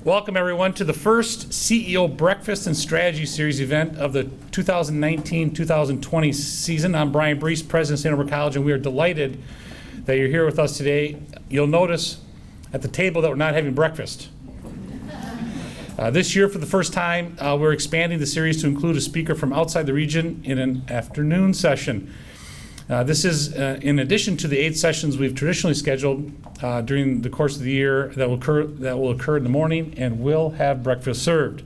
Welcome, everyone, to the first CEO Breakfast and Strategy Series event of the 2019-2020 season. I'm Brian Brees, President of St. Norbert College, and we are delighted that you're here with us today. You'll notice at the table that we're not having breakfast. This year, for the first time, we're expanding the series to include a speaker from outside the region in an afternoon session. This is in addition to the 8 sessions we've traditionally scheduled during the course of the year that will occur in the morning and will have breakfast served.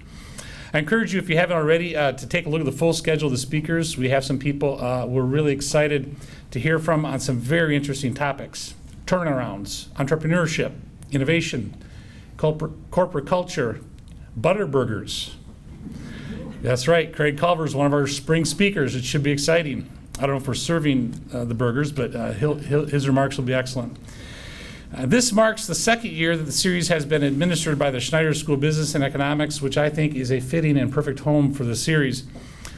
I encourage you, if you haven't already, to take a look at the full schedule of the speakers. We have some people we're really excited to hear from on some very interesting topics: turnarounds, entrepreneurship, innovation, corporate culture, Butterburgers. That's right, Craig Culver is one of our spring speakers. It should be exciting. I don't know if we're serving the burgers, but his remarks will be excellent. This marks the second year that the series has been administered by the Schneider School of Business and Economics, which I think is a fitting and perfect home for the series.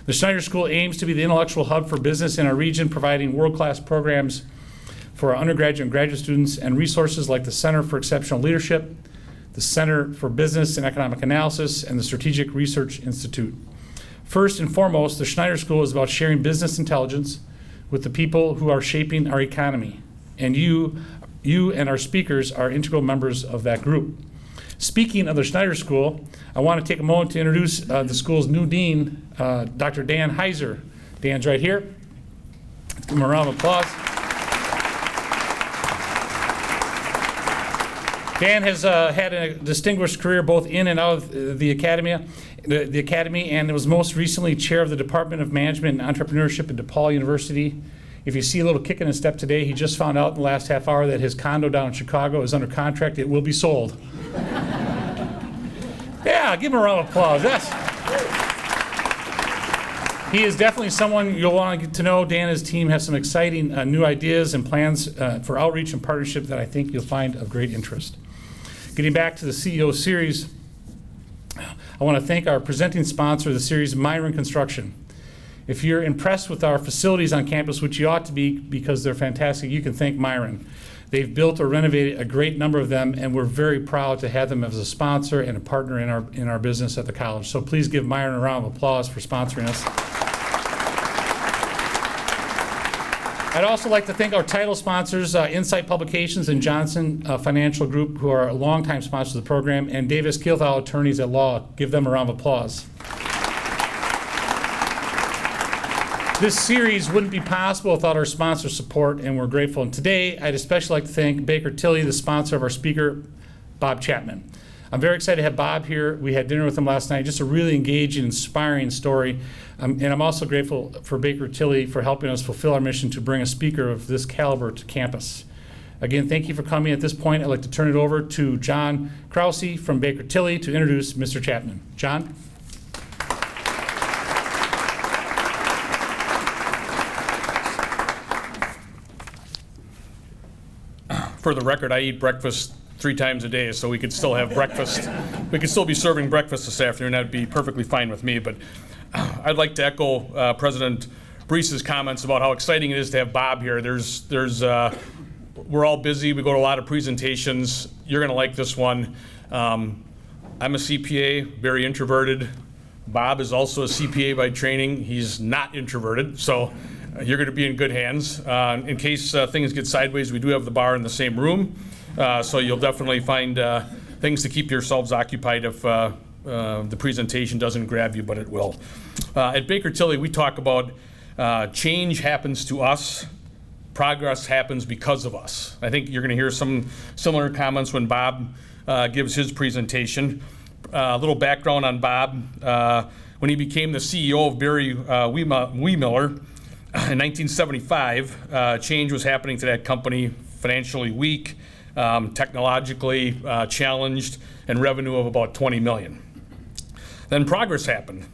The Schneider School aims to be the intellectual hub for business in our region, providing world-class programs for our undergraduate and graduate students and resources like the Center for Exceptional Leadership, the Center for Business and Economic Analysis, and the Strategic Research Institute. First and foremost, the Schneider School is about sharing business intelligence with the people who are shaping our economy. And you and our speakers are integral members of that group. Speaking of the Schneider School, I want to take a moment to introduce the school's new dean, Dr. Dan Heiser. Dan's right here. Give him a round of applause. Dan has had a distinguished career both in and out of the academy, and was most recently chair of the Department of Management and Entrepreneurship at DePaul University. If you see a little kick in his step today, he just found out in the last half hour that his condo down in Chicago is under contract. It will be sold. Yeah, give him a round of applause. He is definitely someone you'll want to get to know. Dan and his team have some exciting new ideas and plans for outreach and partnership that I think you'll find of great interest. Getting back to the CEO series, I want to thank our presenting sponsor of the series, Myron Construction. If you're impressed with our facilities on campus, which you ought to be because they're fantastic, you can thank Myron. They've built or renovated a great number of them, and we're very proud to have them as a sponsor and a partner in our business at the college. So please give Myron a round of applause for sponsoring us. I'd also like to thank our title sponsors, Insight Publications and Johnson Financial Group, who are longtime sponsors of the program, and Davis Kilthau Attorneys at Law. Give them a round of applause. This series wouldn't be possible without our sponsor support, and we're grateful. And today, I'd especially like to thank Baker Tilly, the sponsor of our speaker, Bob Chapman. I'm very excited to have Bob here. We had dinner with him last night. Just a really engaging, inspiring story. And I'm also grateful for Baker Tilly for helping us fulfill our mission to bring a speaker of this caliber to campus. Again, thank you for coming. At this point, I'd like to turn it over to John Krause from Baker Tilly to introduce Mr. Chapman. John? For the record, I eat breakfast 3 times a day, so we could still have breakfast. We could still be serving breakfast this afternoon. That'd be perfectly fine with me. But I'd like to echo President Brees' comments about how exciting it is to have Bob here. We're all busy. We go to a lot of presentations. You're going to like this one. I'm a CPA, very introverted. Bob is also a CPA by training. He's not introverted, so you're going to be in good hands. In case things get sideways, we do have the bar in the same room, so you'll definitely find things to keep yourselves occupied if the presentation doesn't grab you, but it will. At Baker Tilly, we talk about change happens to us, progress happens because of us. I think you're going to hear some similar comments when Bob gives his presentation. A little background on Bob. When he became the CEO of Barry-Wehmiller, in 1975, change was happening to that company, financially weak, technologically challenged, and revenue of about $20 million. Then progress happened.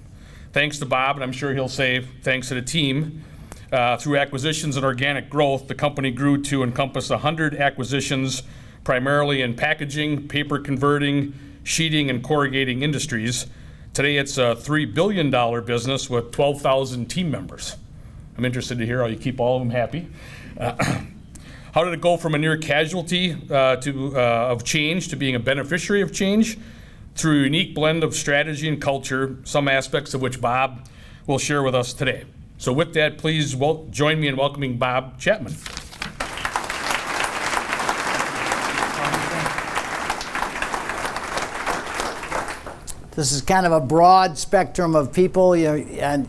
Thanks to Bob, and I'm sure he'll say thanks to the team, through acquisitions and organic growth, the company grew to encompass 100 acquisitions, primarily in packaging, paper converting, sheeting, and corrugating industries. Today it's a $3 billion business with 12,000 team members. I'm interested to hear how you keep all of them happy. How did it go from a near casualty of change to being a beneficiary of change? through a unique blend of strategy and culture, some aspects of which Bob will share with us today. So with that, please join me in welcoming Bob Chapman. This is kind of a broad spectrum of people, and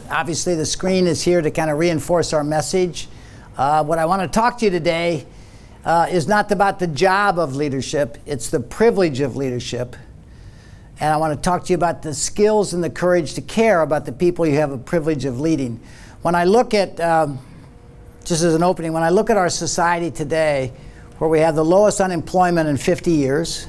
obviously the screen is here to kind of reinforce our message. What I want to talk to you today is not about the job of leadership, it's the privilege of leadership. And I want to talk to you about the skills and the courage to care about the people you have a privilege of leading. When I look at, just as an opening, when I look at our society today, where we have the lowest unemployment in 50 years,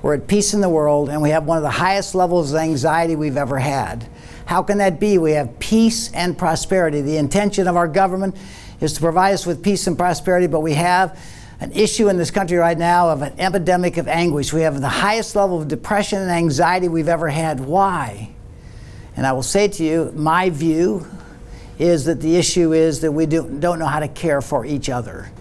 we're at peace in the world, and we have one of the highest levels of anxiety we've ever had. How can that be? We have peace and prosperity. The intention of our government is to provide us with peace and prosperity, but we have an issue in this country right now of an epidemic of anguish. We have the highest level of depression and anxiety we've ever had. Why? And I will say to you, my view is that the issue is that we don't know how to care for each other.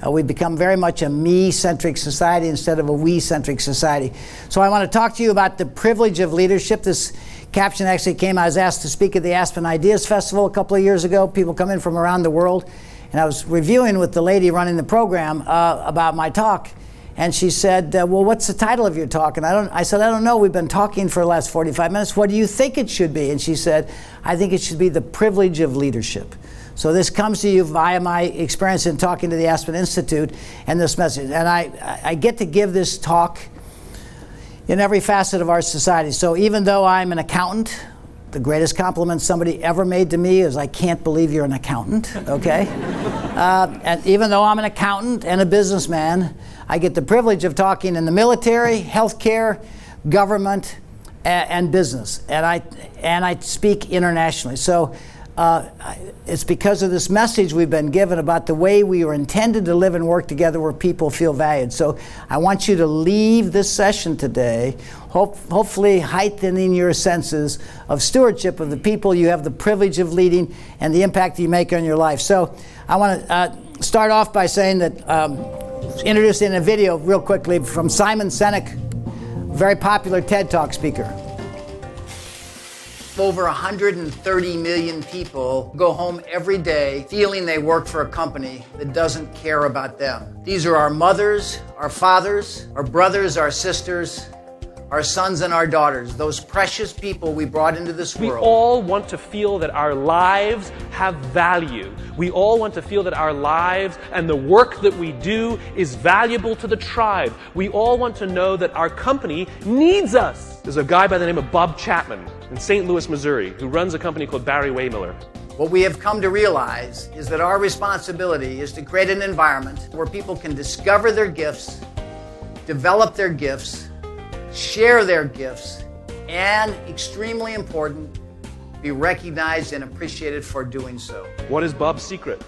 We've become very much a me-centric society instead of a we-centric society. So I want to talk to you about the privilege of leadership. This caption actually came, I was asked to speak at the Aspen Ideas Festival a couple of years ago. People come in from around the world. And I was reviewing with the lady running the program about my talk. And she said, well, what's the title of your talk? And I said, I don't know. We've been talking for the last 45 minutes. What do you think it should be? And she said, I think it should be the privilege of leadership. So this comes to you via my experience in talking to the Aspen Institute and this message. And I get to give this talk in every facet of our society. So even though I'm an accountant, the greatest compliment somebody ever made to me is, I can't believe you're an accountant, okay? And even though I'm an accountant and a businessman, I get the privilege of talking in the military, healthcare, government, and business. And I speak internationally. So it's because of this message we've been given about the way we were intended to live and work together where people feel valued. So I want you to leave this session today, hopefully heightening your senses of stewardship of the people you have the privilege of leading and the impact you make on your life. So I want to start off by saying that, introducing a video real quickly from Simon Sinek, very popular TED Talk speaker. Over 130 million people go home every day feeling they work for a company that doesn't care about them. These are our mothers, our fathers, our brothers, our sisters, our sons and our daughters, those precious people we brought into this world. We all want to feel that our lives have value. We all want to feel that our lives and the work that we do is valuable to the tribe. We all want to know that our company needs us. There's a guy by the name of Bob Chapman in St. Louis, Missouri, who runs a company called Barry-Wehmiller. What we have come to realize is that our responsibility is to create an environment where people can discover their gifts, develop their gifts, share their gifts, and, extremely important, be recognized and appreciated for doing so. What is Bob's secret?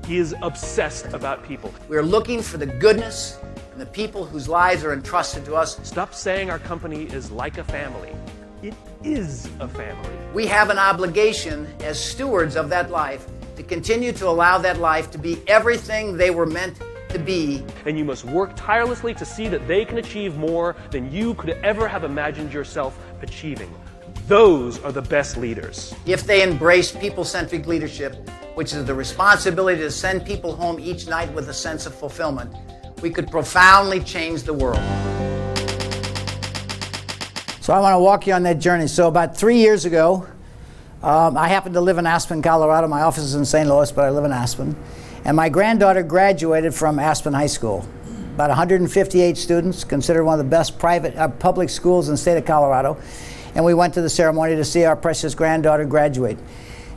He is obsessed about people. We're looking for the goodness in the people whose lives are entrusted to us. Stop saying our company is like a family. It is a family. We have an obligation as stewards of that life to continue to allow that life to be everything they were meant to be. And you must work tirelessly to see that they can achieve more than you could ever have imagined yourself achieving. Those are the best leaders. If they embrace people-centric leadership, which is the responsibility to send people home each night with a sense of fulfillment, we could profoundly change the world. So I want to walk you on that journey. So about 3 years ago, I happen to live in Aspen, Colorado. My office is in St. Louis, but I live in Aspen. And my granddaughter graduated from Aspen High School. About 158 students, considered one of the best public schools in the state of Colorado. And we went to the ceremony to see our precious granddaughter graduate.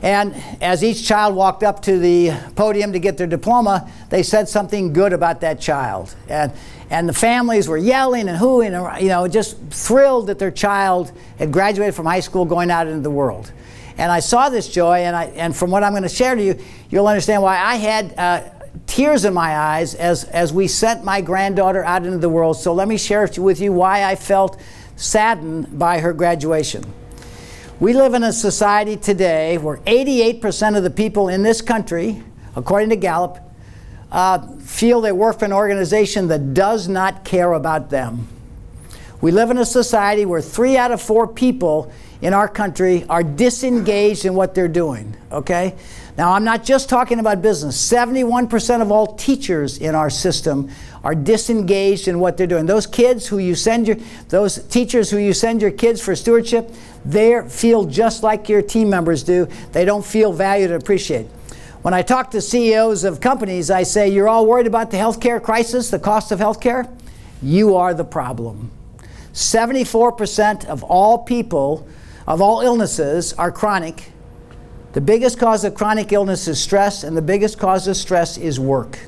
And as each child walked up to the podium to get their diploma, they said something good about that child. And the families were yelling and hooing, and, just thrilled that their child had graduated from high school, going out into the world. And I saw this joy, and from what I'm going to share to you, you'll understand why I had tears in my eyes as we sent my granddaughter out into the world. So let me share with you why I felt saddened by her graduation. We live in a society today where 88% of the people in this country, according to Gallup, feel they work for an organization that does not care about them. We live in a society where 3 out of 4 people in our country are disengaged in what they're doing, okay? Now, I'm not just talking about business. 71% of all teachers in our system are disengaged in what they're doing. Those teachers who you send your kids for stewardship, they feel just like your team members do. They don't feel valued and appreciated. When I talk to CEOs of companies, I say, you're all worried about the healthcare crisis, the cost of healthcare? You are the problem. 74% of all people, of all illnesses, are chronic. The biggest cause of chronic illness is stress, and the biggest cause of stress is work.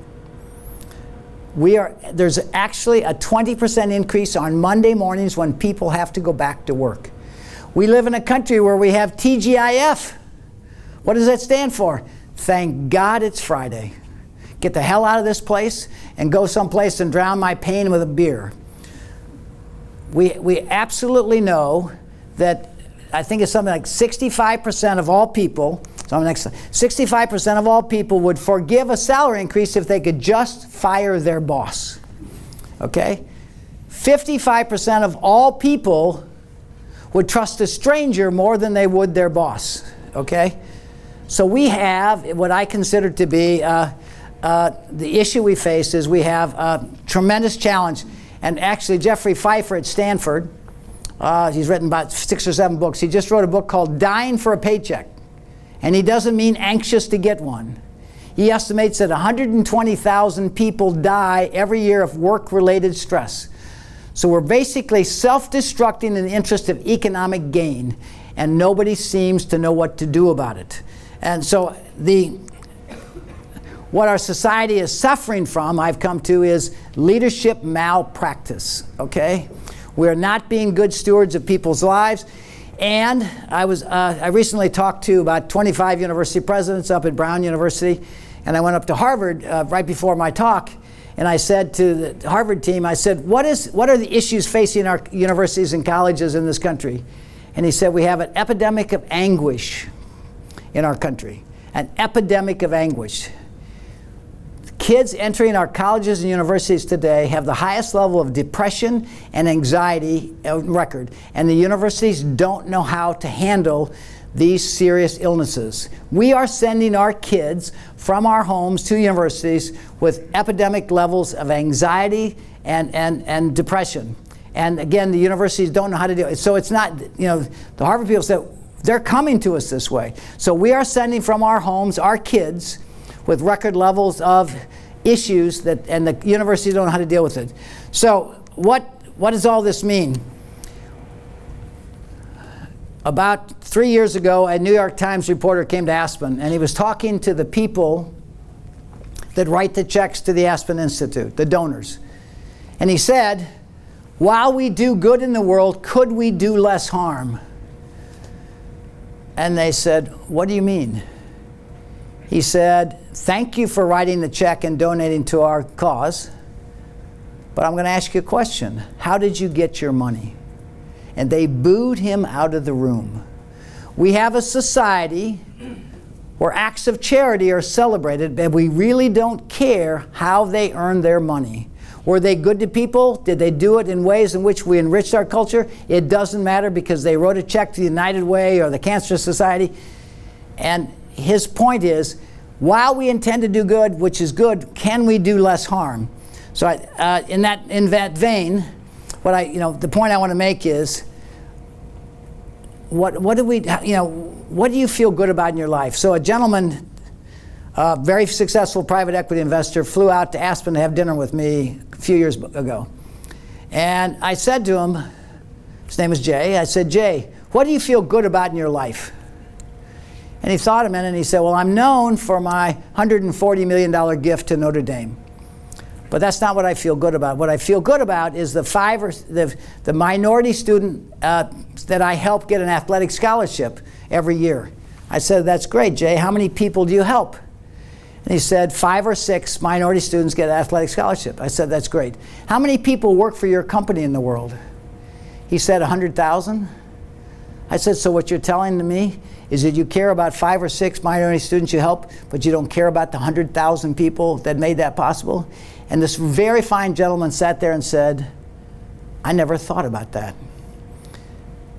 There's actually a 20% increase on Monday mornings when people have to go back to work. We live in a country where we have TGIF. What does that stand for? Thank God it's Friday. Get the hell out of this place and go someplace and drown my pain with a beer. We absolutely know that, I think it's something like 65% of all people, 65% of all people would forgive a salary increase if they could just fire their boss. Okay? 55% of all people would trust a stranger more than they would their boss. Okay? So we have what I consider to be the issue we face is we have a tremendous challenge. And actually, Jeffrey Pfeiffer at Stanford, he's written about 6 or 7 books. He just wrote a book called Dying for a Paycheck. And he doesn't mean anxious to get one. He estimates that 120,000 people die every year of work-related stress. So we're basically self-destructing in the interest of economic gain, and nobody seems to know what to do about it. And so what our society is suffering from, I've come to, is leadership malpractice, okay? We're not being good stewards of people's lives. And I recently talked to about 25 university presidents up at Brown University, and I went up to Harvard right before my talk, and I said to the Harvard team, I said, what are the issues facing our universities and colleges in this country? And he said, we have an epidemic of anguish in our country, an epidemic of anguish. Kids entering our colleges and universities today have the highest level of depression and anxiety record, and the universities don't know how to handle these serious illnesses. We are sending our kids from our homes to universities with epidemic levels of anxiety and depression. And again, the universities don't know how to do it. So it's not, the Harvard people said, they're coming to us this way. So we are sending from our homes our kids with record levels of issues and the universities don't know how to deal with it. So what does all this mean? About 3 years ago, a New York Times reporter came to Aspen, and he was talking to the people that write the checks to the Aspen Institute, the donors. And he said, while we do good in the world, could we do less harm? And they said, what do you mean? He said, thank you for writing the check and donating to our cause, but I'm going to ask you a question. How did you get your money? And they booed him out of the room. We have a society where acts of charity are celebrated, but we really don't care how they earn their money. Were they good to people? Did they do it in ways in which we enriched our culture? It doesn't matter because they wrote a check to the United Way or the Cancer Society. And his point is, while we intend to do good, which is good, can we do less harm? So in that vein, the point I want to make is, what do you feel good about in your life? So a gentleman, a very successful private equity investor, flew out to Aspen to have dinner with me a few years ago. And I said to him, his name is Jay, I said, Jay, what do you feel good about in your life? And he thought a minute and he said, well, I'm known for my $140 million gift to Notre Dame. But that's not what I feel good about. What I feel good about is the minority student that I help get an athletic scholarship every year. I said, that's great, Jay. How many people do you help? And he said, 5 or 6 minority students get an athletic scholarship. I said, that's great. How many people work for your company in the world? He said, 100,000. I said, so what you're telling to me is that you care about 5 or 6 minority students you help, but you don't care about the 100,000 people that made that possible? And this very fine gentleman sat there and said, I never thought about that.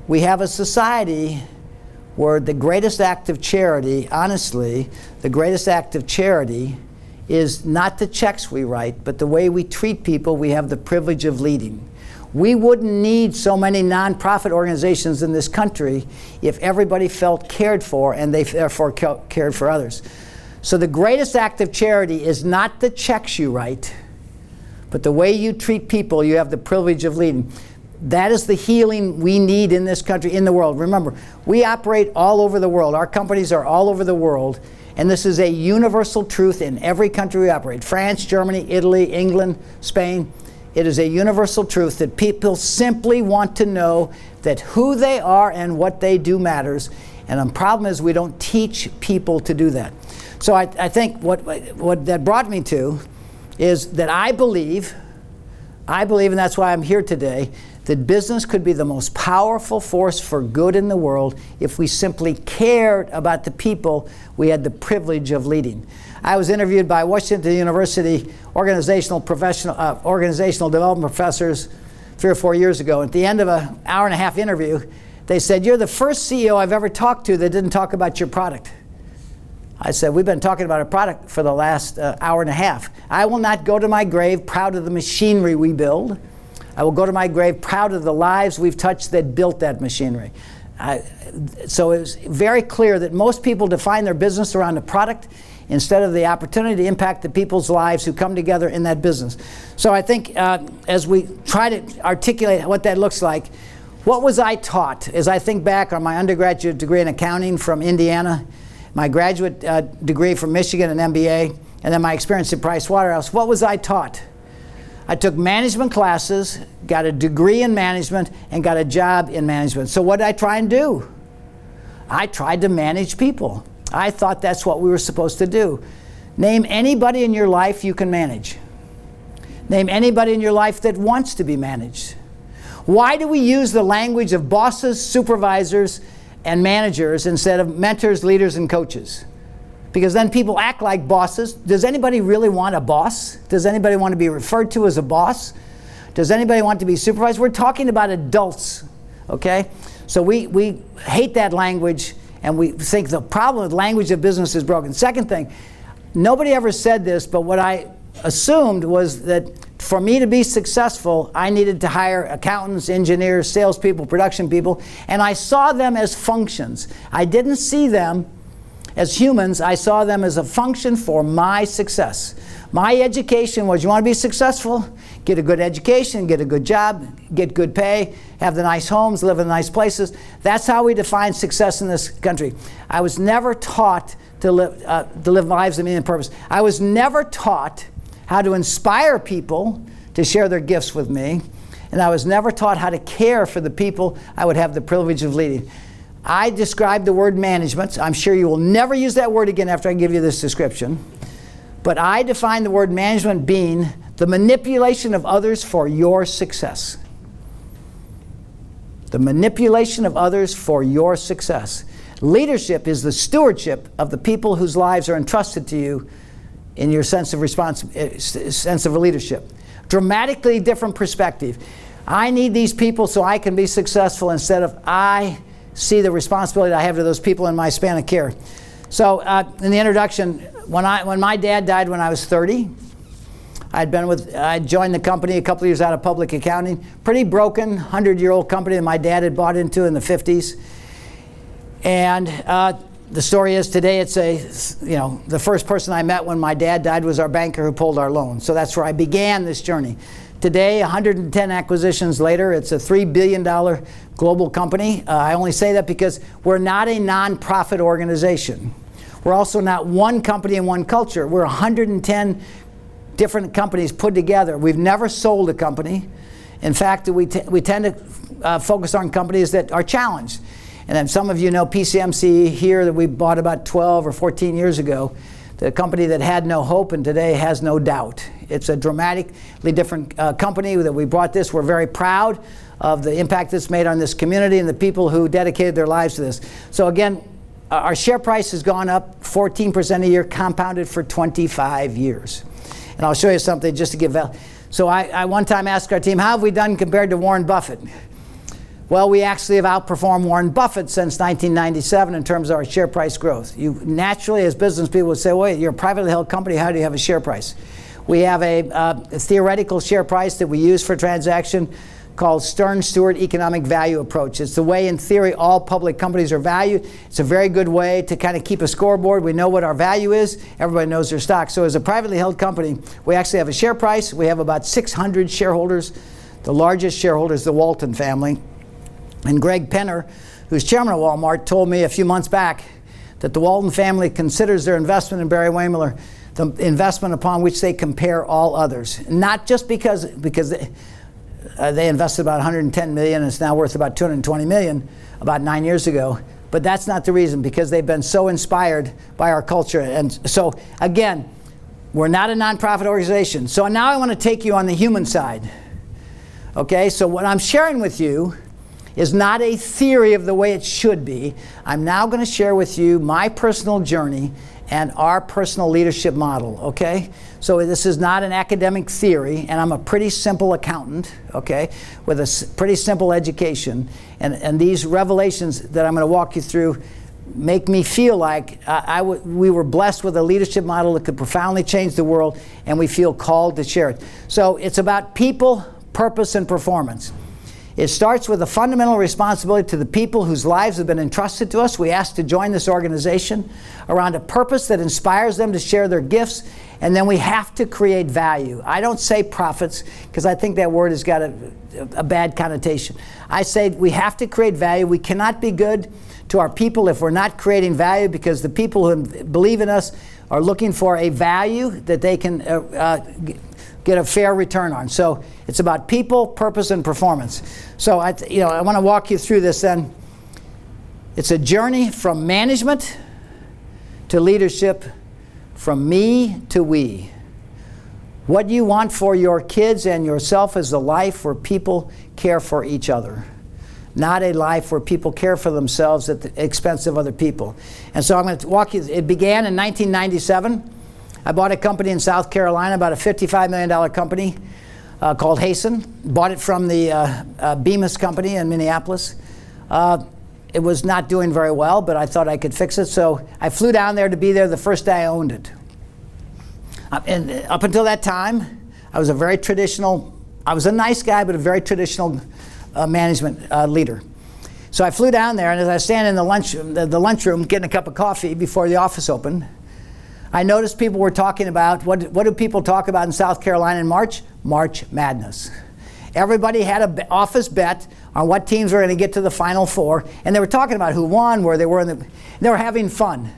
We have a society where the greatest act of charity, honestly, the greatest act of charity is not the checks we write, but the way we treat people we have the privilege of leading. We wouldn't need so many nonprofit organizations in this country if everybody felt cared for and they therefore cared for others. So the greatest act of charity is not the checks you write, but the way you treat people you have the privilege of leading. That is the healing we need in this country, in the world. Remember, we operate all over the world. Our companies are all over the world. And this is a universal truth in every country we operate. France, Germany, Italy, England, Spain. It is a universal truth that people simply want to know that who they are and what they do matters. And the problem is we don't teach people to do that. So I think what that brought me to is that I believe, and that's why I'm here today, that business could be the most powerful force for good in the world if we simply cared about the people we had the privilege of leading. I was interviewed by Washington University organizational development professors 3 or 4 years ago. At the end of an hour-and-a-half interview, they said, "You're the first CEO I've ever talked to that didn't talk about your product." I said, "We've been talking about a product for the last hour and a half. I will not go to my grave proud of the machinery we build. I will go to my grave proud of the lives we've touched that built that machinery." So it was very clear that most people define their business around a product instead of the opportunity to impact the people's lives who come together in that business. So I think as we try to articulate what that looks like, what was I taught? As I think back on my undergraduate degree in accounting from Indiana, my graduate degree from Michigan, an MBA, and then my experience at Price Waterhouse, what was I taught? I took management classes, got a degree in management, and got a job in management. So what did I try and do? I tried to manage people. I thought that's what we were supposed to do. Name anybody in your life you can manage. Name anybody in your life that wants to be managed. Why do we use the language of bosses, supervisors, and managers instead of mentors, leaders, and coaches? Because then people act like bosses. Does anybody really want a boss? Does anybody want to be referred to as a boss? Does anybody want to be supervised? We're talking about adults, okay? So we hate that language, and we think the problem with language of business is broken. Second thing, nobody ever said this, but what I assumed was that for me to be successful, I needed to hire accountants, engineers, salespeople, production people, and I saw them as functions. I didn't see them as humans. I saw them as a function for my success. My education was, you want to be successful? Get a good education, get a good job, get good pay, have the nice homes, live in nice places. That's how we define success in this country. I was never taught to live lives of meaning and purpose. I was never taught how to inspire people to share their gifts with me. And I was never taught how to care for the people I would have the privilege of leading. I described the word management. I'm sure you will never use that word again after I give you this description. But I define the word management being the manipulation of others for your success. The manipulation of others for your success. Leadership is the stewardship of the people whose lives are entrusted to you in your sense of leadership. Dramatically different perspective. I need these people so I can be successful instead of I see the responsibility I have to those people in my span of care. So in the introduction, when my dad died when I was 30, I joined the company a couple of years out of public accounting. Pretty broken, 100-year-old company that my dad had bought into in the 50s. And the story is today it's the first person I met when my dad died was our banker who pulled our loan. So that's where I began this journey. Today, 110 acquisitions later, it's a $3 billion global company. I only say that because we're not a nonprofit organization. We're also not one company and one culture. We're 110 different companies put together. We've never sold a company. In fact, we tend to focus on companies that are challenged. And then some of you know PCMC here that we bought about 12 or 14 years ago. The company that had no hope and today has no doubt. It's a dramatically different company that we brought this. We're very proud of the impact it's made on this community and the people who dedicated their lives to this. So again, our share price has gone up 14% a year, compounded for 25 years. And I'll show you something just to give value. So I one time asked our team, how have we done compared to Warren Buffett? Well, we actually have outperformed Warren Buffett since 1997 in terms of our share price growth. You naturally, as business people, would say, wait, you're a privately held company, how do you have a share price? We have a theoretical share price that we use for transaction called Stern-Stewart Economic Value Approach. It's the way, in theory, all public companies are valued. It's a very good way to kind of keep a scoreboard. We know what our value is. Everybody knows their stock. So as a privately held company, we actually have a share price. We have about 600 shareholders. The largest shareholder is the Walton family. And Greg Penner, who's chairman of Walmart, told me a few months back that the Walton family considers their investment in Barry-Wehmiller the investment upon which they compare all others. Not just because they invested about $110 million and it's now worth about $220 million about 9 years ago. But that's not the reason, because they've been so inspired by our culture. And so, again, we're not a nonprofit organization. So now I want to take you on the human side. Okay, so what I'm sharing with you is not a theory of the way it should be. I'm now going to share with you my personal journey and our personal leadership model, okay? So this is not an academic theory, and I'm a pretty simple accountant, okay, with a pretty simple education. And these revelations that I'm going to walk you through make me feel like we were blessed with a leadership model that could profoundly change the world, and we feel called to share it. So it's about people, purpose, and performance. It starts with a fundamental responsibility to the people whose lives have been entrusted to us. We ask to join this organization around a purpose that inspires them to share their gifts, and then we have to create value. I don't say profits, because I think that word has got a bad connotation. I say we have to create value. We cannot be good to our people if we're not creating value, because the people who believe in us are looking for a value that they can get a fair return on. So it's about people, purpose, and performance. So I want to walk you through this then. It's a journey from management to leadership, from me to we. What you want for your kids and yourself is a life where people care for each other, not a life where people care for themselves at the expense of other people. And so I'm going to walk you. It began in 1997. I bought a company in South Carolina, about a $55 million company called Hasten. Bought it from the Bemis company in Minneapolis. It was not doing very well, but I thought I could fix it. So I flew down there to be there the first day I owned it. And up until that time, I was a nice guy, but a very traditional management leader. So I flew down there, and as I was standing in the lunchroom getting a cup of coffee before the office opened, I noticed people were talking about, what do people talk about in South Carolina in March? March Madness. Everybody had an office bet on what teams were going to get to the Final Four, and they were talking about who won, where they were, they were having fun.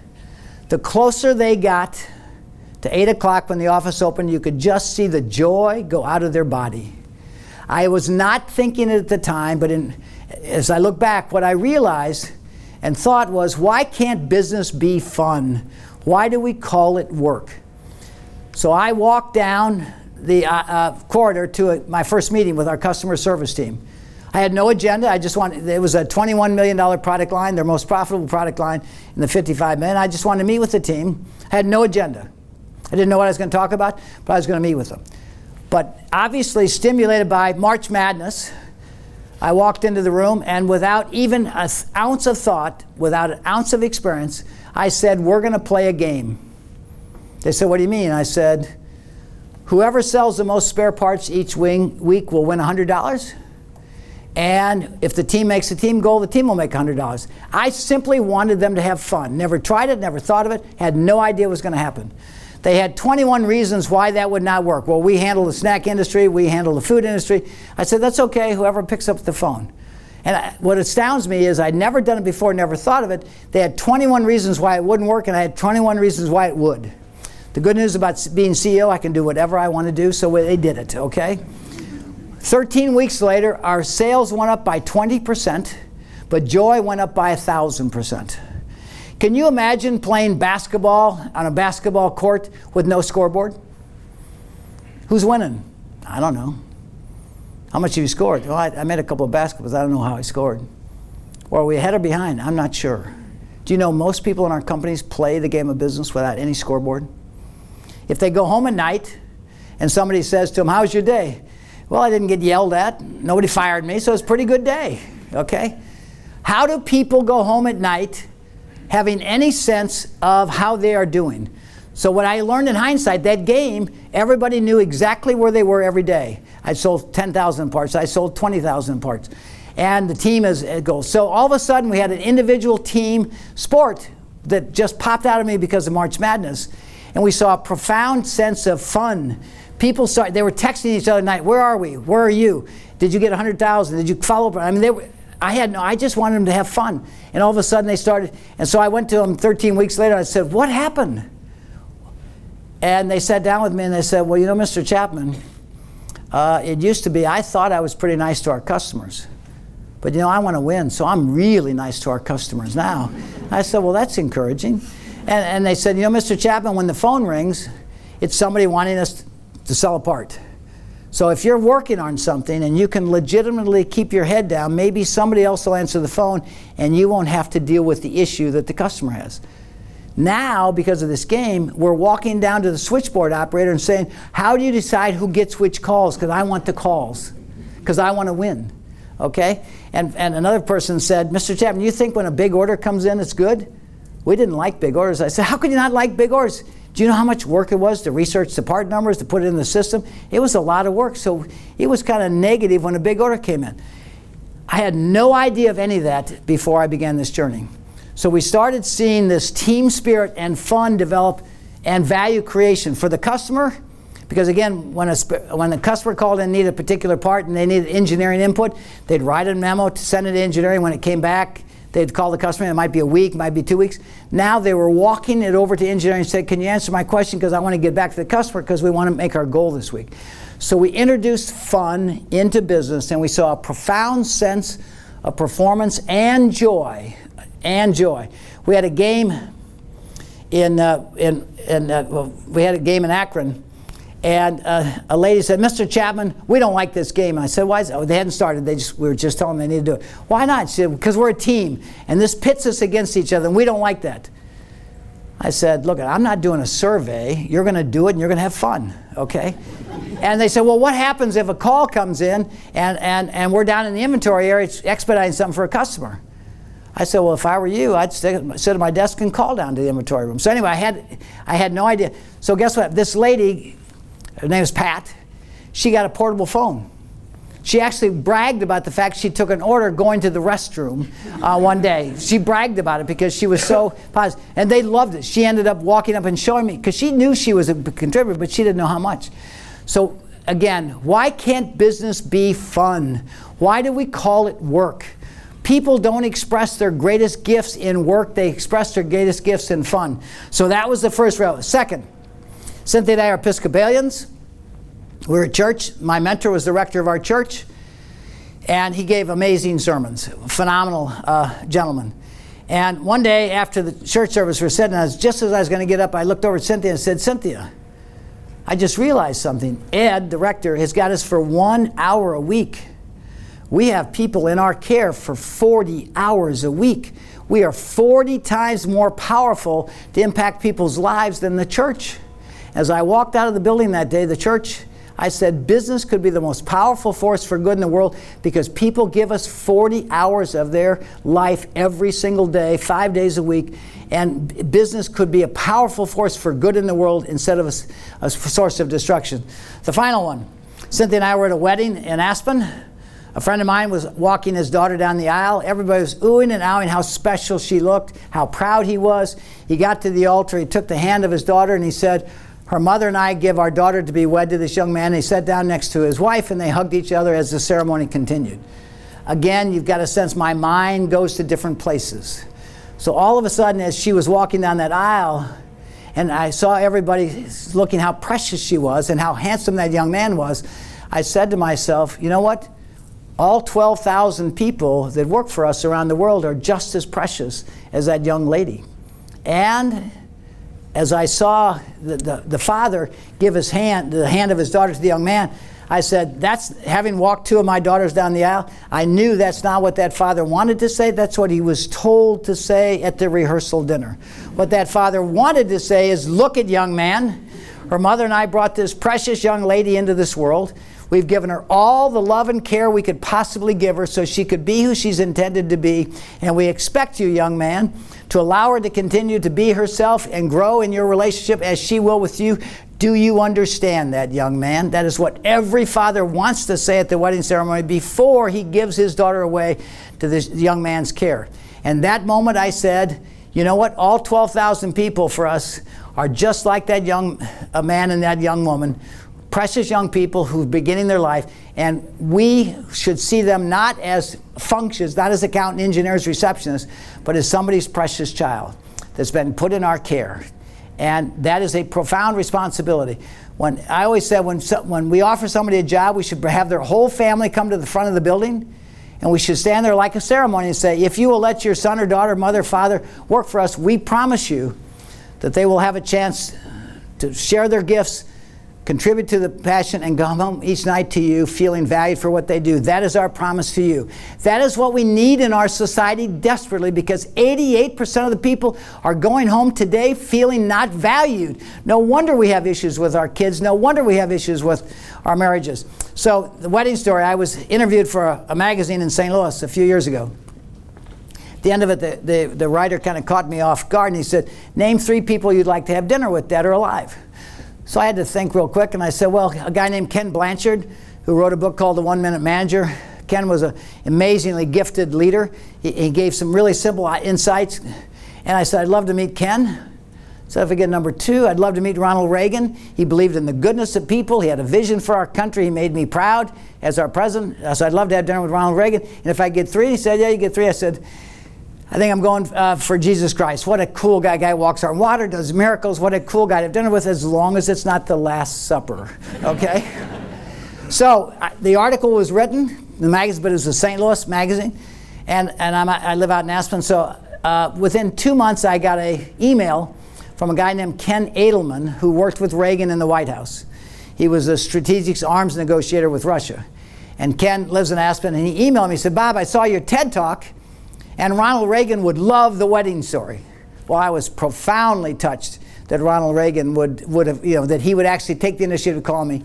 The closer they got to 8 o'clock when the office opened, you could just see the joy go out of their body. I was not thinking it at the time, but as I look back, what I realized and thought was, why can't business be fun? Why do we call it work? So I walked down the corridor to my first meeting with our customer service team. I had no agenda. It was a $21 million product line, their most profitable product line in the $55 million. I just wanted to meet with the team. I had no agenda. I didn't know what I was going to talk about, but I was going to meet with them. But obviously stimulated by March Madness, I walked into the room, and without even an ounce of thought, without an ounce of experience, I said, we're going to play a game. They said, what do you mean? I said, whoever sells the most spare parts each week will win $100. And if the team makes a team goal, the team will make $100. I simply wanted them to have fun. Never tried it, never thought of it, had no idea what was going to happen. They had 21 reasons why that would not work. Well, we handle the snack industry, we handle the food industry. I said, that's okay, whoever picks up the phone. And what astounds me is I'd never done it before, never thought of it. They had 21 reasons why it wouldn't work, and I had 21 reasons why it would. The good news about being CEO, I can do whatever I want to do, so they did it, okay? 13 weeks later, our sales went up by 20%, but joy went up by 1,000%. Can you imagine playing basketball on a basketball court with no scoreboard? Who's winning? I don't know. How much have you scored? Well, I made a couple of baskets. I don't know how I scored. Or are we ahead or behind? I'm not sure. Do you know most people in our companies play the game of business without any scoreboard? If they go home at night and somebody says to him, how's your day? Well, I didn't get yelled at. Nobody fired me, so it's a pretty good day, okay? How do people go home at night having any sense of how they are doing? So what I learned in hindsight, that game, everybody knew exactly where they were every day. I sold 10,000 parts. I sold 20,000 parts. And the team is goes. So all of a sudden, we had an individual team sport that just popped out of me because of March Madness. And we saw a profound sense of fun. People started, they were texting each other at night, where are we? Where are you? Did you get 100,000? Did you follow up? I mean, I just wanted them to have fun. And all of a sudden they started, and so I went to them 13 weeks later and I said, what happened? And they sat down with me and they said, well, you know, Mr. Chapman, it used to be, I thought I was pretty nice to our customers. But you know, I want to win, so I'm really nice to our customers now. I said, well, that's encouraging. And they said, you know, Mr. Chapman, when the phone rings, it's somebody wanting us to sell a part. So if you're working on something and you can legitimately keep your head down, maybe somebody else will answer the phone and you won't have to deal with the issue that the customer has. Now, because of this game, we're walking down to the switchboard operator and saying, how do you decide who gets which calls? Because I want the calls, because I want to win, okay? And another person said, Mr. Chapman, you think when a big order comes in, it's good? We didn't like big orders. I said, how could you not like big orders? Do you know how much work it was to research the part numbers, to put it in the system? It was a lot of work, so it was kind of negative when a big order came in. I had no idea of any of that before I began this journey. So we started seeing this team spirit and fun develop and value creation for the customer, because again, when the customer called and needed a particular part and they needed engineering input, they'd write a memo to send it to engineering. When it came back, they'd call the customer. It might be a week, might be 2 weeks. Now they were walking it over to engineering and said, can you answer my question, because I want to get back to the customer because we want to make our goal this week. So we introduced fun into business, and we saw a profound sense of performance and joy. We had a game in Akron, and a lady said, Mr. Chapman, we don't like this game. And I said, why is it? Oh, they hadn't started. We were just telling them they needed to do it. Why not? She said, because we're a team, and this pits us against each other, and we don't like that. I said, look, I'm not doing a survey. You're going to do it, and you're going to have fun, okay? And they said, well, what happens if a call comes in, and we're down in the inventory area expediting something for a customer? I said, well, if I were you, I'd sit at my desk and call down to the inventory room. So anyway, I had no idea. So guess what? This lady, her name is Pat, she got a portable phone. She actually bragged about the fact she took an order going to the restroom one day. She bragged about it because she was so positive. And they loved it. She ended up walking up and showing me, because she knew she was a contributor, but she didn't know how much. So again, why can't business be fun? Why do we call it work? People don't express their greatest gifts in work. They express their greatest gifts in fun. So that was the first rail. Second, Cynthia and I are Episcopalians. We were at church. My mentor was the rector of our church, and he gave amazing sermons. Phenomenal gentleman. And one day after the church service, we were sitting, and just as I was going to get up, I looked over at Cynthia and said, Cynthia, I just realized something. Ed, the rector, has got us for 1 hour a week. We have people in our care for 40 hours a week. We are 40 times more powerful to impact people's lives than the church. As I walked out of the building that day, the church, I said, business could be the most powerful force for good in the world because people give us 40 hours of their life every single day, 5 days a week, and business could be a powerful force for good in the world instead of a source of destruction. The final one, Cynthia and I were at a wedding in Aspen. A friend of mine was walking his daughter down the aisle. Everybody was oohing and ahhing how special she looked, how proud he was. He got to the altar, he took the hand of his daughter, and he said, her mother and I give our daughter to be wed to this young man. And he sat down next to his wife, and they hugged each other as the ceremony continued. Again, you've got to sense my mind goes to different places. So all of a sudden, as she was walking down that aisle, and I saw everybody looking how precious she was and how handsome that young man was, I said to myself, you know what? All 12,000 people that work for us around the world are just as precious as that young lady. And as I saw the father give the hand of his daughter to the young man, I said, that's, having walked two of my daughters down the aisle, I knew that's not what that father wanted to say. That's what he was told to say at the rehearsal dinner. What that father wanted to say is, look at young man, Her mother and I brought this precious young lady into this world. We've given her all the love and care we could possibly give her so she could be who she's intended to be. And we expect you, young man, to allow her to continue to be herself and grow in your relationship as she will with you. Do you understand that, young man? That is what every father wants to say at the wedding ceremony before he gives his daughter away to this young man's care. And that moment I said, you know what? All 12,000 people for us are just like that young man and that young woman, precious young people who are beginning their life, and we should see them not as functions, not as accountant, engineers, receptionists, but as somebody's precious child that's been put in our care. And that is a profound responsibility. I always said when we offer somebody a job, we should have their whole family come to the front of the building, and we should stand there like a ceremony and say, if you will let your son or daughter, mother, father work for us, we promise you that they will have a chance to share their gifts, contribute to the passion, and go home each night to you feeling valued for what they do. That is our promise to you. That is what we need in our society desperately, because 88% of the people are going home today feeling not valued. No wonder we have issues with our kids. No wonder we have issues with our marriages. So the wedding story, I was interviewed for a magazine in St. Louis a few years ago. At the end of it, the writer kind of caught me off guard, and he said, name 3 people you'd like to have dinner with, dead or alive. So I had to think real quick, and I said, well, a guy named Ken Blanchard, who wrote a book called The 1 Minute Manager. Ken was an amazingly gifted leader. He gave some really simple insights. And I said, I'd love to meet Ken. So if I get number 2, I'd love to meet Ronald Reagan. He believed in the goodness of people. He had a vision for our country. He made me proud as our president. So I'd love to have dinner with Ronald Reagan. And if I get 3, he said, yeah, you get 3. I said, I think I'm going for Jesus Christ. What a cool guy. Guy walks on water, does miracles. What a cool guy to have dinner with, as long as it's not the Last Supper. Okay? So the article was written, the magazine, but it was a St. Louis magazine. And I live out in Aspen. So within 2 months, I got an email from a guy named Ken Edelman, who worked with Reagan in the White House. He was a strategic arms negotiator with Russia. And Ken lives in Aspen, and he emailed me. He said, Bob, I saw your TED Talk, and Ronald Reagan would love the wedding story. Well, I was profoundly touched that Ronald Reagan would have, that he would actually take the initiative to call me.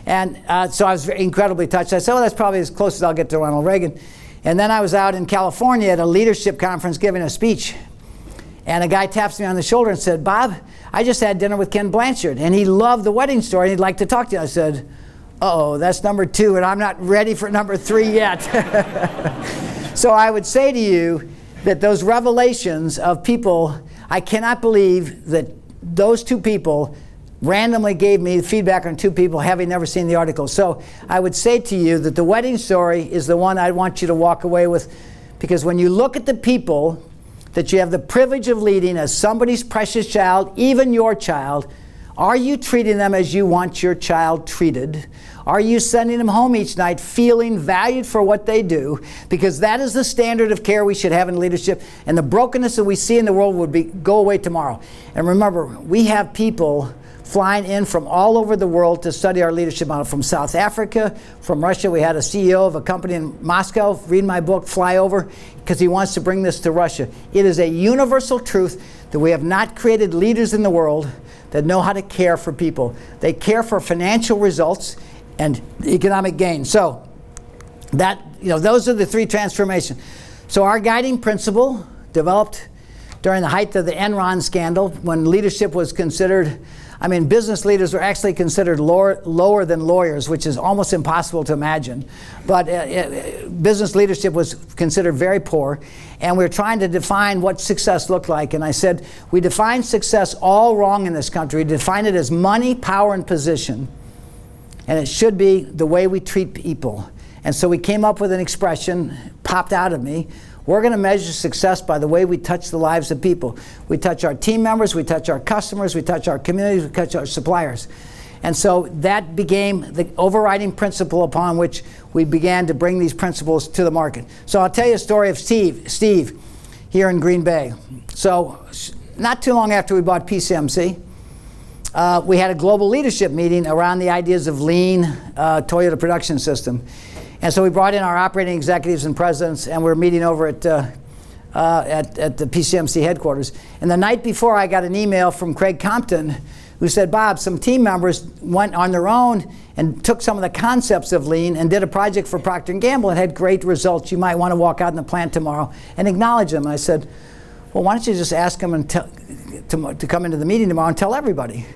And so I was incredibly touched. I said, well, that's probably as close as I'll get to Ronald Reagan. And then I was out in California at a leadership conference giving a speech. And a guy taps me on the shoulder and said, Bob, I just had dinner with Ken Blanchard, and he loved the wedding story, and he'd like to talk to you. I said, uh-oh, that's number 2, and I'm not ready for number 3 yet. So I would say to you that those revelations of people, I cannot believe that those 2 people randomly gave me feedback on 2 people having never seen the article. So I would say to you that the wedding story is the one I want you to walk away with, because when you look at the people that you have the privilege of leading as somebody's precious child, even your child, are you treating them as you want your child treated? Are you sending them home each night feeling valued for what they do? Because that is the standard of care we should have in leadership. And the brokenness that we see in the world would go away tomorrow. And remember, we have people flying in from all over the world to study our leadership model. From South Africa, from Russia. We had a CEO of a company in Moscow read my book, fly over, because he wants to bring this to Russia. It is a universal truth that we have not created leaders in the world that know how to care for people. They care for financial results and economic gain. So that, those are the 3 transformations. So our guiding principle, developed during the height of the Enron scandal, when leadership was considered, business leaders were actually considered lower than lawyers, which is almost impossible to imagine. But business leadership was considered very poor, and we were trying to define what success looked like. And I said, we define success all wrong in this country. We define it as money, power, and position. And it should be the way we treat people. And so we came up with an expression, popped out of me. We're going to measure success by the way we touch the lives of people. We touch our team members, we touch our customers, we touch our communities, we touch our suppliers. And so that became the overriding principle upon which we began to bring these principles to the market. So I'll tell you a story of Steve here in Green Bay. So not too long after we bought PCMC, we had a global leadership meeting around the ideas of lean Toyota production system. And so we brought in our operating executives and presidents, and we were meeting over at the PCMC headquarters. And the night before, I got an email from Craig Compton, who said, Bob, some team members went on their own and took some of the concepts of lean and did a project for Procter & Gamble and had great results. You might want to walk out in the plant tomorrow and acknowledge them. And I said, well, why don't you just ask them and to come into the meeting tomorrow and tell everybody?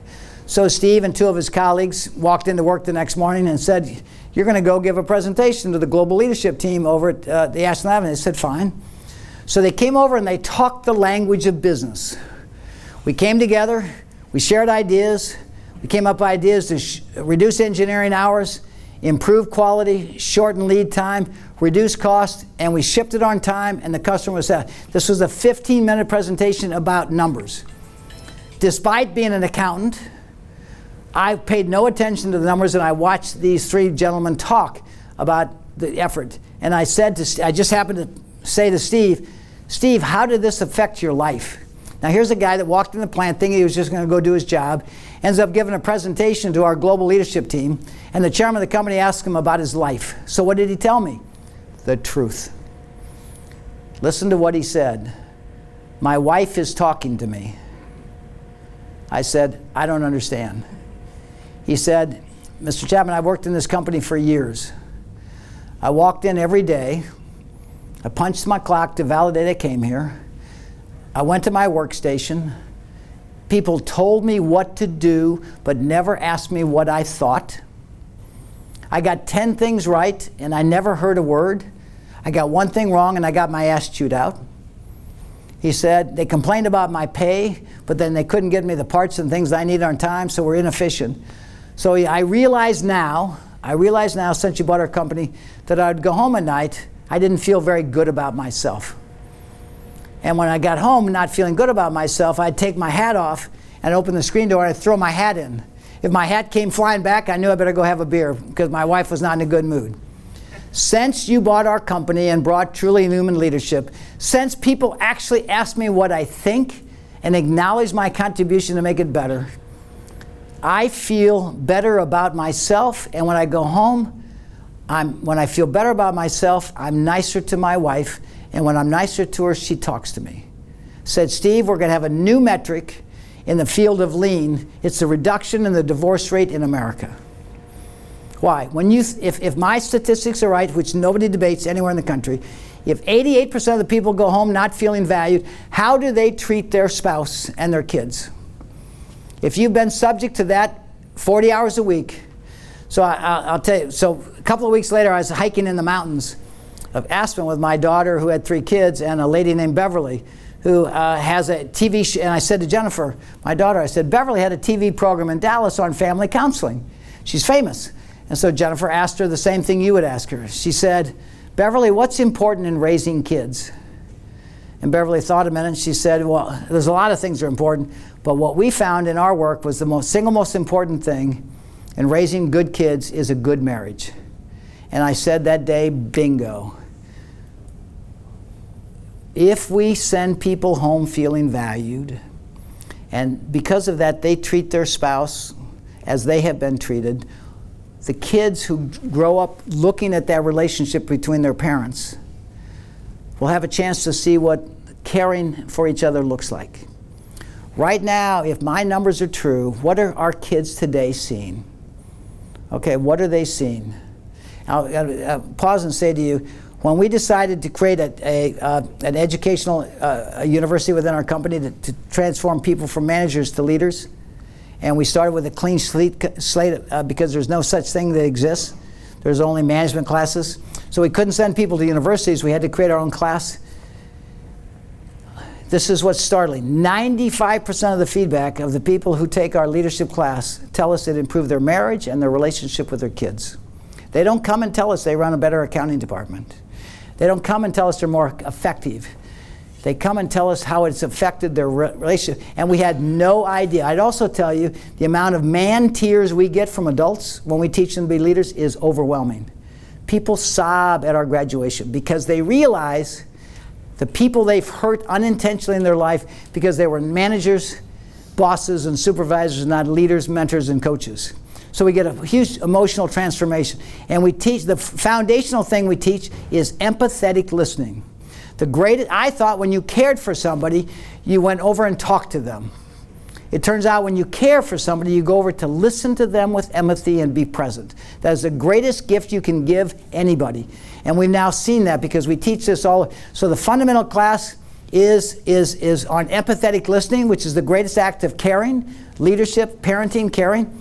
So Steve and two of his colleagues walked into work the next morning and said, you're going to go give a presentation to the global leadership team over at the Ashland Avenue. They said, fine. So they came over and they talked the language of business. We came together, we shared ideas, we came up with ideas to reduce engineering hours, improve quality, shorten lead time, reduce cost, and we shipped it on time, and the customer was satisfied. This was a 15-minute presentation about numbers. Despite being an accountant, I paid no attention to the numbers, and I watched these three gentlemen talk about the effort. And I just happened to say to Steve, Steve, how did this affect your life? Now here's a guy that walked in the plant thinking he was just going to go do his job, ends up giving a presentation to our global leadership team, and the chairman of the company asked him about his life. So what did he tell me? The truth. Listen to what he said. My wife is talking to me. I said, I don't understand. He said, Mr. Chapman, I've worked in this company for years. I walked in every day. I punched my clock to validate I came here. I went to my workstation. People told me what to do, but never asked me what I thought. I got 10 things right, and I never heard a word. I got one thing wrong, and I got my ass chewed out. He said, they complained about my pay, but then they couldn't get me the parts and things I needed on time, so we're inefficient. So I realize now, since you bought our company, that I'd go home at night, I didn't feel very good about myself. And when I got home not feeling good about myself, I'd take my hat off and open the screen door and I'd throw my hat in. If my hat came flying back, I knew I better go have a beer because my wife was not in a good mood. Since you bought our company and brought truly human leadership, since people actually ask me what I think and acknowledge my contribution to make it better, I feel better about myself, and when I go home, when I feel better about myself, I'm nicer to my wife, and when I'm nicer to her, she talks to me. Said, Steve, we're going to have a new metric in the field of lean. It's the reduction in the divorce rate in America. Why? If my statistics are right, which nobody debates anywhere in the country, if 88% of the people go home not feeling valued, how do they treat their spouse and their kids? If you've been subject to that 40 hours a week, so I'll tell you, so a couple of weeks later I was hiking in the mountains of Aspen with my daughter who had 3 kids and a lady named Beverly who has a TV show, and I said to Jennifer, my daughter, I said, Beverly had a TV program in Dallas on family counseling. She's famous. And so Jennifer asked her the same thing you would ask her. She said, Beverly, what's important in raising kids? And Beverly thought a minute and she said, well, there's a lot of things that are important, but what we found in our work was the single most important thing in raising good kids is a good marriage. And I said that day, bingo. If we send people home feeling valued, and because of that they treat their spouse as they have been treated, the kids who grow up looking at that relationship between their parents will have a chance to see what caring for each other looks like. Right now, if my numbers are true, what are our kids today seeing? Okay, what are they seeing? I'll pause and say to you, when we decided to create an educational university within our company to transform people from managers to leaders, and we started with a clean slate because there's no such thing that exists. There's only management classes. So we couldn't send people to universities. We had to create our own class. This is what's startling. 95% of the feedback of the people who take our leadership class tell us it improved their marriage and their relationship with their kids. They don't come and tell us they run a better accounting department. They don't come and tell us they're more effective. They come and tell us how it's affected their relationship, and we had no idea. I'd also tell you the amount of man tears we get from adults when we teach them to be leaders is overwhelming. People sob at our graduation because they realize the people they've hurt unintentionally in their life because they were managers, bosses, and supervisors, not leaders, mentors, and coaches. So we get a huge emotional transformation. And we teach, the foundational thing we teach is empathetic listening. I thought when you cared for somebody, you went over and talked to them. It turns out when you care for somebody, you go over to listen to them with empathy and be present. That is the greatest gift you can give anybody. And we've now seen that because we teach this all. So the fundamental class is on empathetic listening, which is the greatest act of caring, leadership, parenting, caring.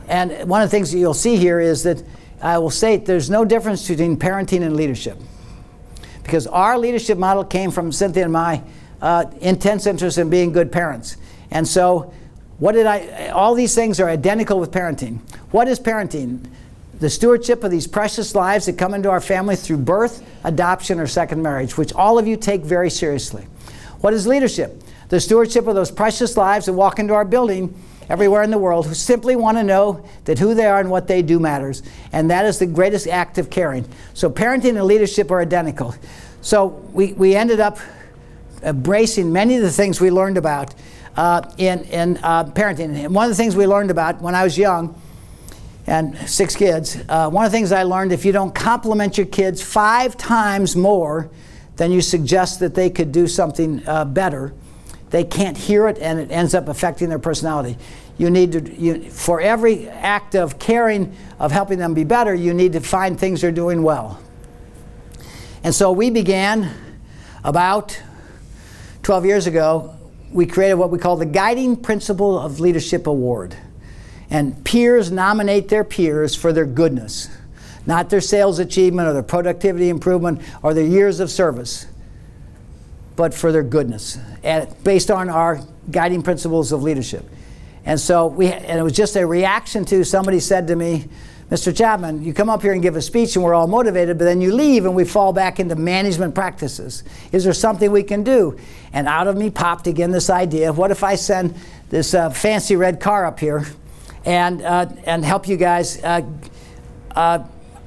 And one of the things that you'll see here is that I will say there's no difference between parenting and leadership. Because our leadership model came from Cynthia and my intense interest in being good parents. And so all these things are identical with parenting. What is parenting? The stewardship of these precious lives that come into our family through birth, adoption, or second marriage, which all of you take very seriously. What is leadership? The stewardship of those precious lives that walk into our building everywhere in the world who simply want to know that who they are and what they do matters. And that is the greatest act of caring. So parenting and leadership are identical. So we ended up embracing many of the things we learned about in parenting. And one of the things we learned about when I was young, and 6 kids, one of the things I learned, if you don't compliment your kids 5 times more than you suggest that they could do something better, they can't hear it and it ends up affecting their personality. You need to, for every act of caring, of helping them be better, you need to find things they're doing well. And so we began about 12 years ago. We created what we call the Guiding Principle of Leadership Award. And peers nominate their peers for their goodness, not their sales achievement or their productivity improvement or their years of service, but for their goodness, and based on our guiding principles of leadership. And so and it was just a reaction to somebody said to me, Mr. Chapman, you come up here and give a speech and we're all motivated, but then you leave and we fall back into management practices. Is there something we can do? And out of me popped again this idea, what if I send this fancy red car up here and help you guys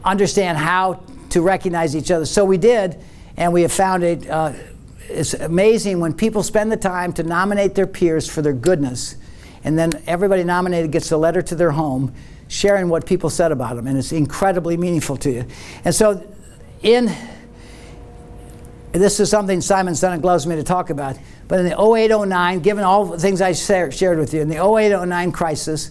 understand how to recognize each other? So we did, and we have found it's amazing when people spend the time to nominate their peers for their goodness, and then everybody nominated gets a letter to their home sharing what people said about them, and it's incredibly meaningful to you. And so this is something Simon Sinek loves me to talk about, but in the 08-09, given all the things I shared with you, in the 08-09 crisis,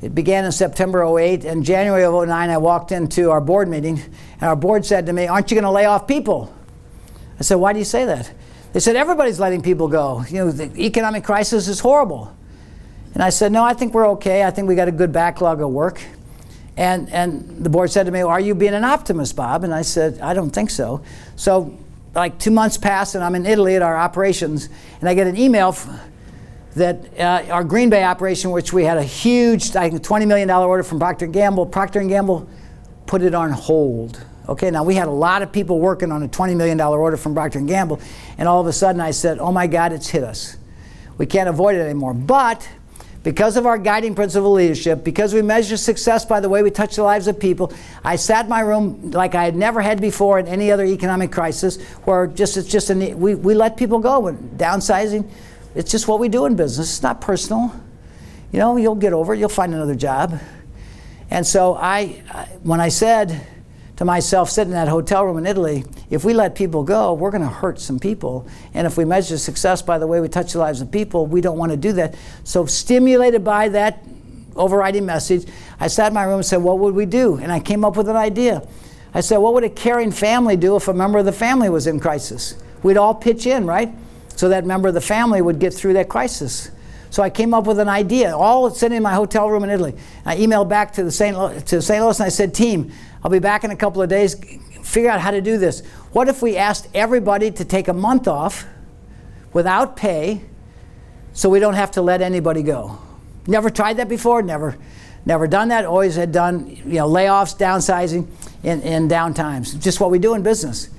it began in September 08, and January of 09 I walked into our board meeting, and our board said to me, aren't you going to lay off people? I said, why do you say that? They said, everybody's letting people go. You know, the economic crisis is horrible. And I said, no, I think we're okay. I think we got a good backlog of work. And the board said to me, well, are you being an optimist, Bob? And I said, I don't think so. So like 2 months pass, and I'm in Italy at our operations, and I get an email that our Green Bay operation, which we had a huge, I think, $20 million order from Procter & Gamble put it on hold. Okay, now we had a lot of people working on a $20 million order from Procter & Gamble, and all of a sudden I said, oh my God, it's hit us. We can't avoid it anymore. But because of our guiding principle of leadership, because we measure success by the way we touch the lives of people, I sat in my room like I had never had before in any other economic crisis, where we let people go. And downsizing, it's just what we do in business. It's not personal. You know, you'll get over it. You'll find another job. And so when I said to myself, sitting in that hotel room in Italy, if we let people go, we're going to hurt some people. And if we measure success by the way we touch the lives of people, we don't want to do that. So stimulated by that overriding message, I sat in my room and said, what would we do? And I came up with an idea. I said, what would a caring family do if a member of the family was in crisis? We'd all pitch in, right? So that member of the family would get through that crisis. So I came up with an idea, all sitting in my hotel room in Italy. I emailed back to St. Louis and I said, team, I'll be back in a couple of days, figure out how to do this. What if we asked everybody to take a month off without pay so we don't have to let anybody go? Never tried that before, never done that, always had done layoffs, downsizing in down times. Just what we do in business.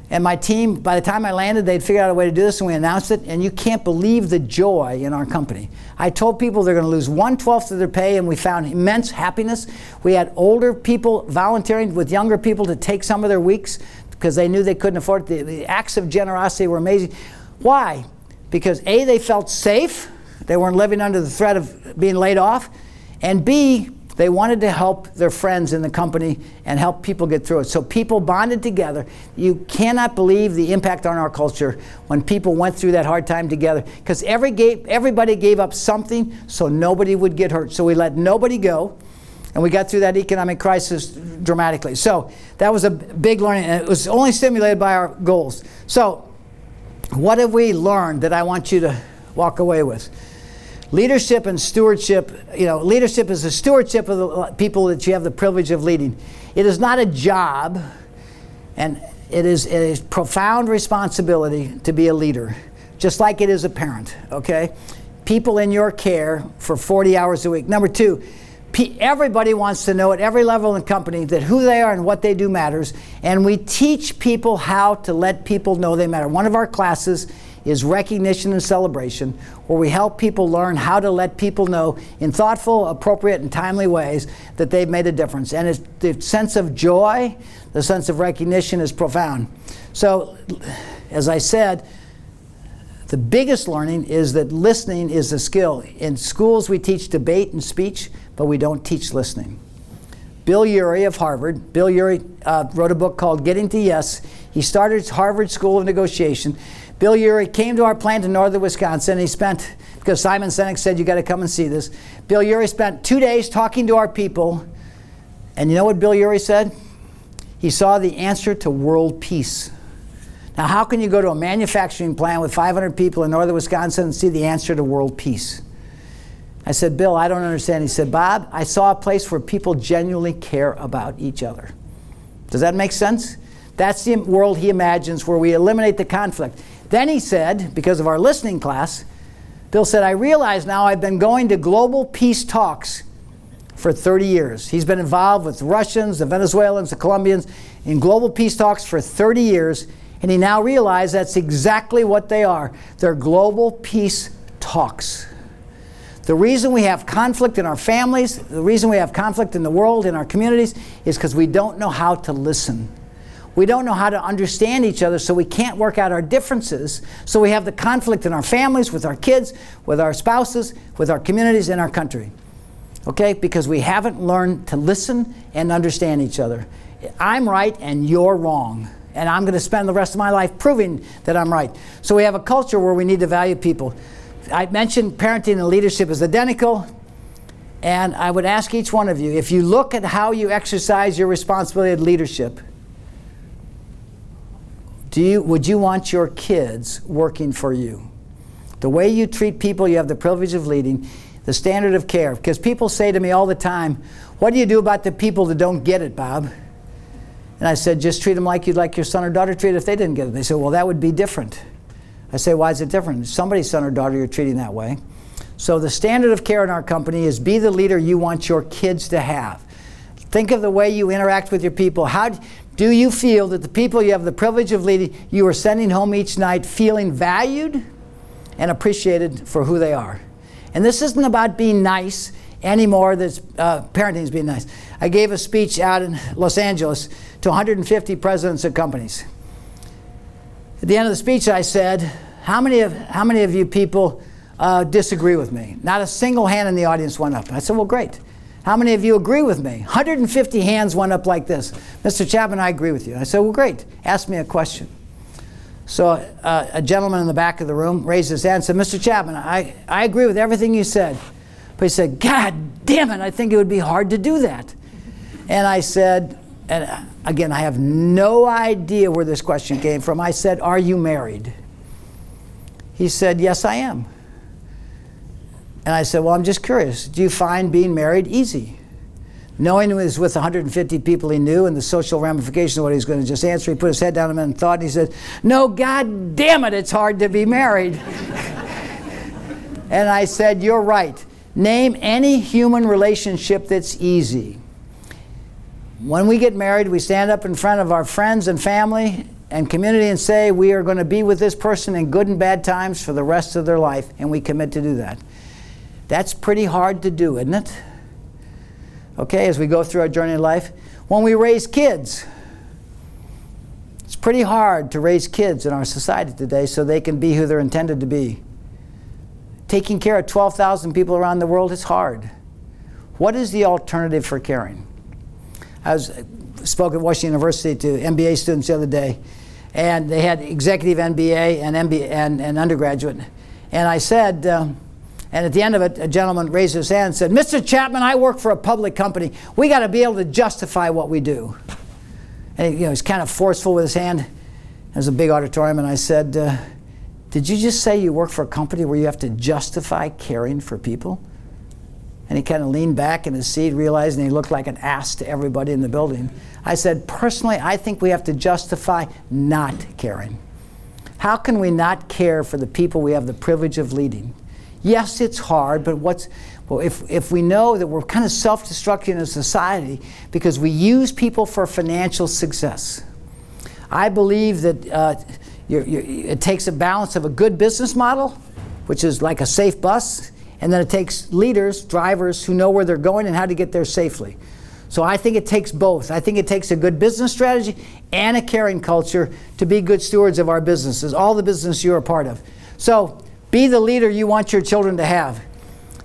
And my team, by the time I landed, they'd figured out a way to do this, and we announced it, and you can't believe the joy in our company. I told people they're going to lose 1/12 of their pay, and we found immense happiness. We had older people volunteering with younger people to take some of their weeks because they knew they couldn't afford it. The acts of generosity were amazing. Why? Because A, they felt safe. They weren't living under the threat of being laid off. And B, They wanted to help their friends in the company and help people get through it. So people bonded together. You cannot believe the impact on our culture when people went through that hard time together, because everybody gave up something so nobody would get hurt. So we let nobody go, and we got through that economic crisis dramatically. So that was a big learning, and it was only stimulated by our goals. So what have we learned that I want you to walk away with? Leadership and stewardship. Leadership is the stewardship of the people that you have the privilege of leading. It is not a job, and it is a profound responsibility to be a leader, just like it is a parent, okay? People in your care for 40 hours a week. Number two, everybody wants to know at every level in the company that who they are and what they do matters, and we teach people how to let people know they matter. One of our classes is recognition and celebration, where we help people learn how to let people know in thoughtful, appropriate, and timely ways that they've made a difference. And the sense of joy, the sense of recognition is profound. So, as I said, the biggest learning is that listening is a skill. In schools, we teach debate and speech, but we don't teach listening. Bill Urey of Harvard, Bill Urey wrote a book called Getting to Yes. He started Harvard School of Negotiation. Bill Urey came to our plant in northern Wisconsin, and he spent, because Simon Sinek said, you got to come and see this. Bill Urey spent 2 days talking to our people, and you know what Bill Urey said? He saw the answer to world peace. Now, how can you go to a manufacturing plant with 500 people in northern Wisconsin and see the answer to world peace? I said, Bill, I don't understand. He said, Bob, I saw a place where people genuinely care about each other. Does that make sense? That's the world he imagines, where we eliminate the conflict. Then he said, because of our listening class, Bill said, I realize now I've been going to global peace talks for 30 years. He's been involved with the Russians, the Venezuelans, the Colombians in global peace talks for 30 years, and he now realizes that's exactly what they are. They're global peace talks. The reason we have conflict in our families, the reason we have conflict in the world, in our communities, is because we don't know how to listen. We don't know how to understand each other, so we can't work out our differences. So we have the conflict in our families, with our kids, with our spouses, with our communities, and our country. Okay? Because we haven't learned to listen and understand each other. I'm right and you're wrong. And I'm going to spend the rest of my life proving that I'm right. So we have a culture where we need to value people. I mentioned parenting and leadership is identical. And I would ask each one of you, if you look at how you exercise your responsibility of leadership, would you want your kids working for you? The way you treat people you have the privilege of leading, the standard of care. Because people say to me all the time, what do you do about the people that don't get it, Bob? And I said, just treat them like you'd like your son or daughter treated if they didn't get it. They said, well, that would be different. I say, why is it different? Somebody's son or daughter you're treating that way. So the standard of care in our company is be the leader you want your kids to have. Think of the way you interact with your people. How do you feel that the people you have the privilege of leading, you are sending home each night feeling valued and appreciated for who they are? And this isn't about being nice anymore. That's parenting is being nice. I gave a speech out in Los Angeles to 150 presidents of companies. At the end of the speech, I said, how many of you people disagree with me? Not a single hand in the audience went up. I said, well, great. How many of you agree with me? 150 hands went up like this. Mr. Chapman, I agree with you. I said, well, great. Ask me a question. So a gentleman in the back of the room raised his hand and said, Mr. Chapman, I agree with everything you said. But he said, God damn it, I think it would be hard to do that. And I said, and again, I have no idea where this question came from. I said, are you married? He said, yes, I am. And I said, well, I'm just curious. Do you find being married easy? Knowing he was with 150 people he knew and the social ramifications of what he was going to just answer, he put his head down a minute and thought, and he said, no, God damn it, it's hard to be married. And I said, you're right. Name any human relationship that's easy. When we get married, we stand up in front of our friends and family and community and say, we are going to be with this person in good and bad times for the rest of their life, and we commit to do that. That's pretty hard to do, isn't it? Okay, as we go through our journey in life. When we raise kids, it's pretty hard to raise kids in our society today so they can be who they're intended to be. Taking care of 12,000 people around the world is hard. What is the alternative for caring? I spoke at Washington University to MBA students the other day, and they had executive MBA and undergraduate. And I said, and at the end of it, a gentleman raised his hand and said, "Mr. Chapman, I work for a public company. We got to be able to justify what we do." And he's kind of forceful with his hand. There's a big auditorium, and I said, "Did you just say you work for a company where you have to justify caring for people?" And he kind of leaned back in his seat, realizing he looked like an ass to everybody in the building. I said, "Personally, I think we have to justify not caring. How can we not care for the people we have the privilege of leading? Yes, it's hard, but if we know that we're kind of self-destructing in a society because we use people for financial success. I believe that it takes a balance of a good business model, which is like a safe bus, and then it takes leaders, drivers, who know where they're going and how to get there safely. So I think it takes both. I think it takes a good business strategy and a caring culture to be good stewards of our businesses, all the business you're a part of. So be the leader you want your children to have.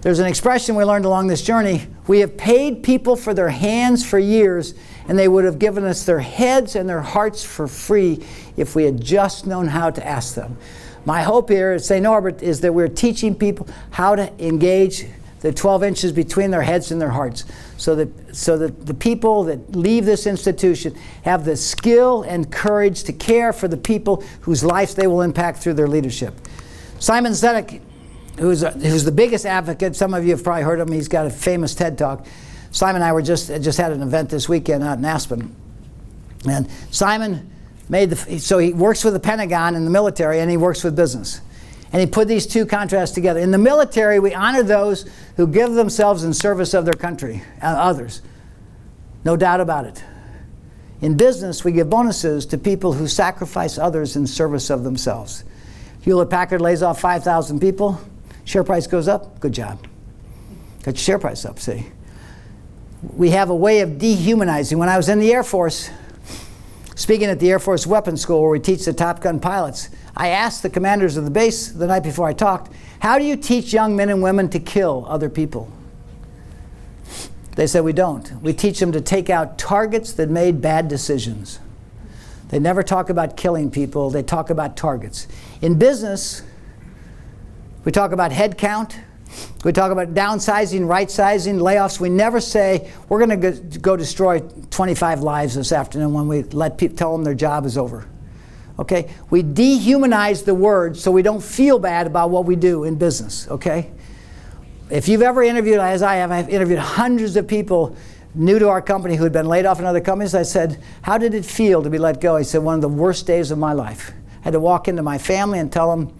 There's an expression we learned along this journey. We have paid people for their hands for years, and they would have given us their heads and their hearts for free if we had just known how to ask them. My hope here at St. Norbert is that we're teaching people how to engage the 12 inches between their heads and their hearts, so that the people that leave this institution have the skill and courage to care for the people whose lives they will impact through their leadership. Simon Sinek, who's the biggest advocate, some of you have probably heard of him, he's got a famous TED Talk. Simon and I were just had an event this weekend out in Aspen. And Simon so he works with the Pentagon in the military, and he works with business. And he put these two contrasts together. In the military, we honor those who give themselves in service of their country and others. No doubt about it. In business, we give bonuses to people who sacrifice others in service of themselves. Hewlett-Packard lays off 5,000 people. Share price goes up. Good job. Got your share price up, see. We have a way of dehumanizing. When I was in the Air Force, speaking at the Air Force Weapons School where we teach the Top Gun pilots, I asked the commanders of the base the night before I talked, how do you teach young men and women to kill other people? They said, we don't. We teach them to take out targets that made bad decisions. They never talk about killing people. They talk about targets. In business, we talk about head count. We talk about downsizing, right-sizing, layoffs. We never say, we're going to go destroy 25 lives this afternoon when we let people tell them their job is over. Okay? We dehumanize the word so we don't feel bad about what we do in business. Okay? If you've ever interviewed, as I have, I've interviewed hundreds of people new to our company who had been laid off in other companies. I said, how did it feel to be let go? He said, one of the worst days of my life. I had to walk into my family and tell them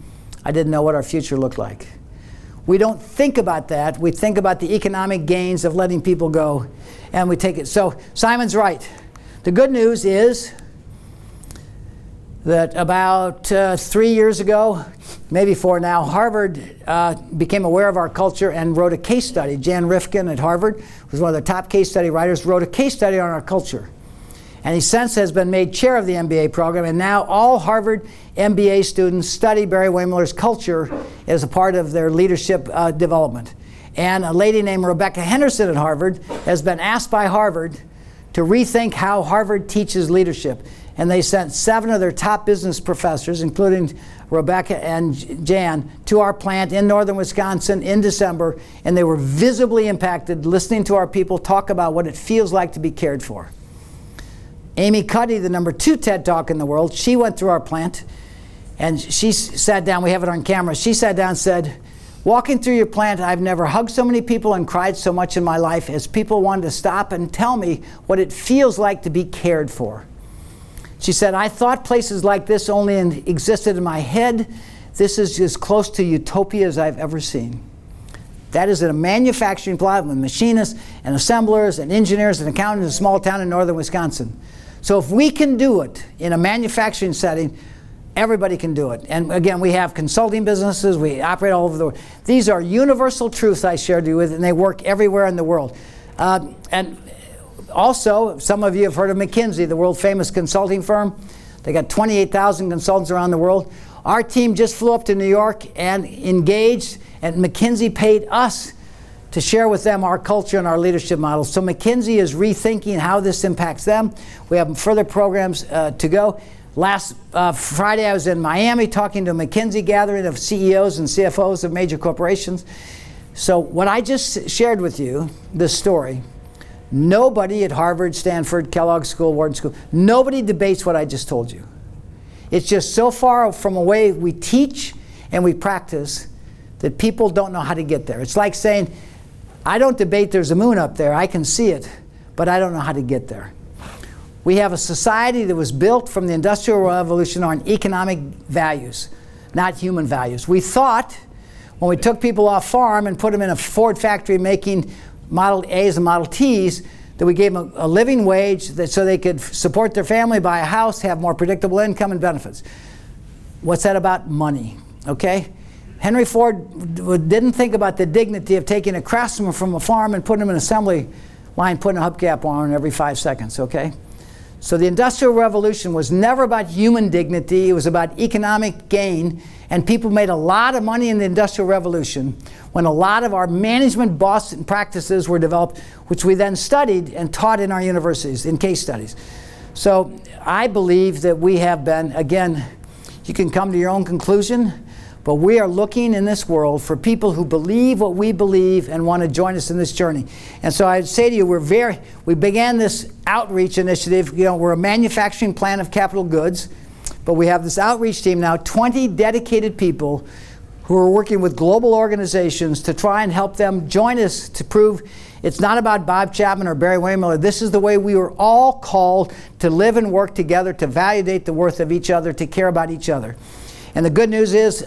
I didn't know what our future looked like. We don't think about that. We think about the economic gains of letting people go, and we take it. So Simon's right. The good news is that about 3 years ago, maybe 4 now, Harvard became aware of our culture and wrote a case study. Jan Rifkin at Harvard was one of the top case study writers, wrote a case study on our culture. And he since has been made chair of the MBA program, and now all Harvard MBA students study Barry-Wehmiller's culture as a part of their leadership development. And a lady named Rebecca Henderson at Harvard has been asked by Harvard to rethink how Harvard teaches leadership. And they sent 7 of their top business professors, including Rebecca and Jan, to our plant in northern Wisconsin in December, and they were visibly impacted listening to our people talk about what it feels like to be cared for. Amy Cuddy, the #2 TED Talk in the world, she went through our plant, and she sat down, we have it on camera, she sat down and said, walking through your plant, I've never hugged so many people and cried so much in my life as people wanted to stop and tell me what it feels like to be cared for. She said, I thought places like this only existed in my head. This is as close to utopia as I've ever seen. That is in a manufacturing plant with machinists and assemblers and engineers and accountants in a small town in northern Wisconsin. So if we can do it in a manufacturing setting, everybody can do it. And again, we have consulting businesses. We operate all over the world. These are universal truths I shared you with, and they work everywhere in the world. And also, some of you have heard of McKinsey, the world-famous consulting firm. They got 28,000 consultants around the world. Our team just flew up to New York and engaged, and McKinsey paid us to share with them our culture and our leadership models. So McKinsey is rethinking how this impacts them. We have further programs to go. Last Friday, I was in Miami talking to a McKinsey gathering of CEOs and CFOs of major corporations. So what I just shared with you, this story, nobody at Harvard, Stanford, Kellogg School, Wharton School, nobody debates what I just told you. It's just so far from a way we teach and we practice that people don't know how to get there. It's like saying, I don't debate there's a moon up there, I can see it, but I don't know how to get there. We have a society that was built from the Industrial Revolution on economic values, not human values. We thought when we took people off farm and put them in a Ford factory making Model A's and Model T's, that we gave them a living wage so they could support their family, buy a house, have more predictable income and benefits. What's that about? Money, okay? Henry Ford didn't think about the dignity of taking a craftsman from a farm and putting him in an assembly line, putting a hubcap on every 5 seconds, okay? So the Industrial Revolution was never about human dignity, it was about economic gain, and people made a lot of money in the Industrial Revolution when a lot of our management Boston practices were developed, which we then studied and taught in our universities, in case studies. So I believe that we have been, again, you can come to your own conclusion, but we are looking in this world for people who believe what we believe and want to join us in this journey. And so I'd say to you, we began this outreach initiative. You know, we're a manufacturing plant of capital goods, but we have this outreach team now, 20 dedicated people who are working with global organizations to try and help them join us to prove it's not about Bob Chapman or Barry-Wehmiller. This is the way we were all called to live and work together, to validate the worth of each other, to care about each other. And the good news is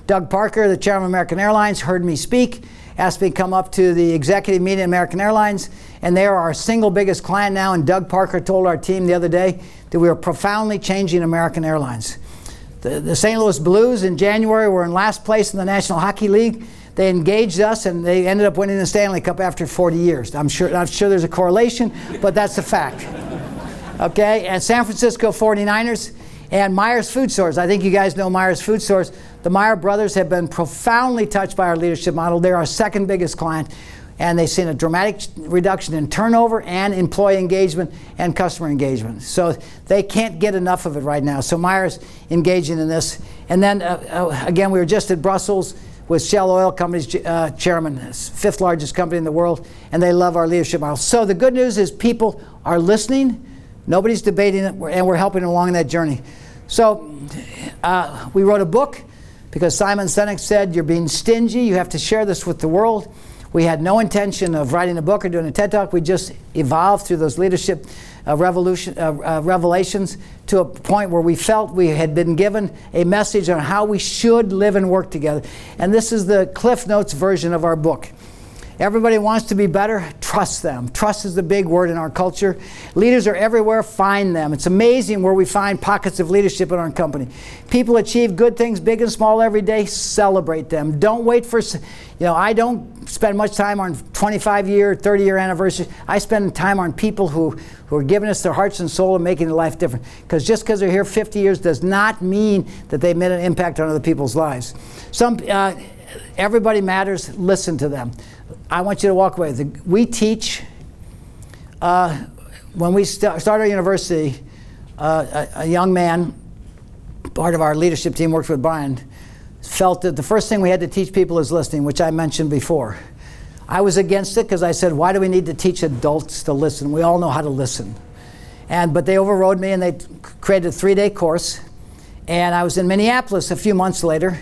Doug Parker, the chairman of American Airlines, heard me speak, asked me to come up to the executive meeting at American Airlines, and they are our single biggest client now. And Doug Parker told our team the other day that we are profoundly changing American Airlines. The St. Louis Blues in January were in last place in the National Hockey League. They engaged us, and they ended up winning the Stanley Cup after 40 years. I'm sure there's a correlation, but that's a fact. Okay, and San Francisco 49ers. And Myers Food Stores. I think you guys know Myers Food Stores. The Meyer brothers have been profoundly touched by our leadership model. They're our second biggest client, and they've seen a dramatic reduction in turnover and employee engagement and customer engagement. So they can't get enough of it right now. So Myers engaging in this. And then again, we were just at Brussels with Shell Oil Company's chairman, 5th largest company in the world, and they love our leadership model. So the good news is people are listening. Nobody's debating it, and we're helping them along that journey. So we wrote a book because Simon Sinek said, you're being stingy, you have to share this with the world. We had no intention of writing a book or doing a TED Talk. We just evolved through those leadership revelations to a point where we felt we had been given a message on how we should live and work together. And this is the Cliff Notes version of our book. Everybody wants to be better. Trust them. Trust is the big word in our culture. Leaders are everywhere. Find them. It's amazing where we find pockets of leadership in our company. People achieve good things, big and small, every day. Celebrate them. Don't wait for, I don't spend much time on 25-year, 30-year anniversaries. I spend time on people who are giving us their hearts and soul and making their life different. Because just because they're here 50 years does not mean that they made an impact on other people's lives. Everybody matters. Listen to them. I want you to walk away. We teach, when we started our university, a young man, part of our leadership team, worked with Brian, felt that the first thing we had to teach people is listening, which I mentioned before. I was against it because I said, why do we need to teach adults to listen? We all know how to listen. But they overrode me, and they created a 3-day course. And I was in Minneapolis a few months later,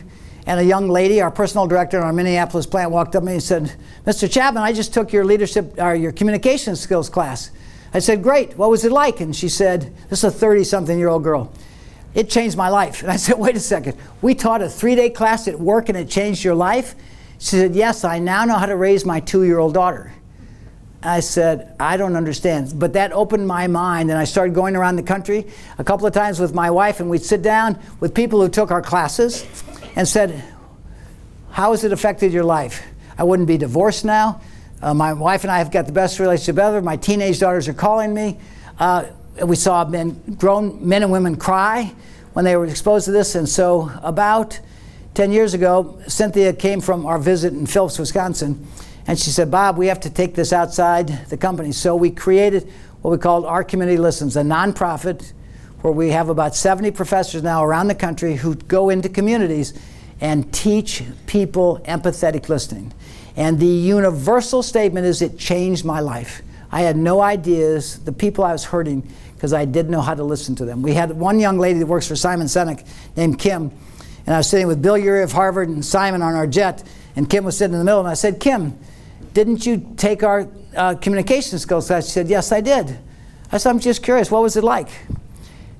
and a young lady, our personal director in our Minneapolis plant, walked up to me and said, Mr. Chapman, I just took your leadership, or your communication skills class. I said, great, what was it like? And she said, this is a 30-something-year-old girl. It changed my life. And I said, wait a second, we taught a 3-day class at work and it changed your life? She said, yes, I now know how to raise my 2-year-old daughter. I said, I don't understand. But that opened my mind, and I started going around the country a couple of times with my wife, and we'd sit down with people who took our classes and said, how has it affected your life? I wouldn't be divorced now. My wife and I have got the best relationship ever. My teenage daughters are calling me. We saw grown men and women cry when they were exposed to this. And so about 10 years ago, Cynthia came from our visit in Phillips, Wisconsin, And she said, Bob, we have to take this outside the company. So we created what we called Our Community Listens, a nonprofit where we have about 70 professors now around the country who go into communities and teach people empathetic listening. And the universal statement is, it changed my life. I had no ideas, the people I was hurting, because I didn't know how to listen to them. We had one young lady that works for Simon Sinek named Kim, and I was sitting with Bill Urey of Harvard and Simon on our jet, and Kim was sitting in the middle, and I said, Kim, didn't you take our communication skills class? She said, yes, I did. I said, I'm just curious, what was it like?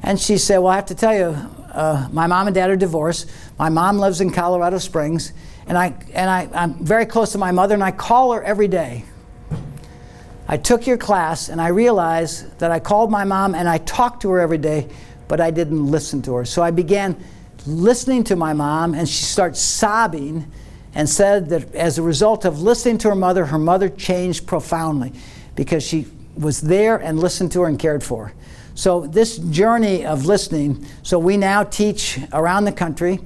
And she said, well, I have to tell you, my mom and dad are divorced. My mom lives in Colorado Springs, and I'm very close to my mother, and I call her every day. I took your class, and I realized that I called my mom, and I talked to her every day, but I didn't listen to her. So I began listening to my mom, and she starts sobbing, and said that as a result of listening to her mother changed profoundly because she was there and listened to her and cared for her. So this journey of listening, so we now teach around the country.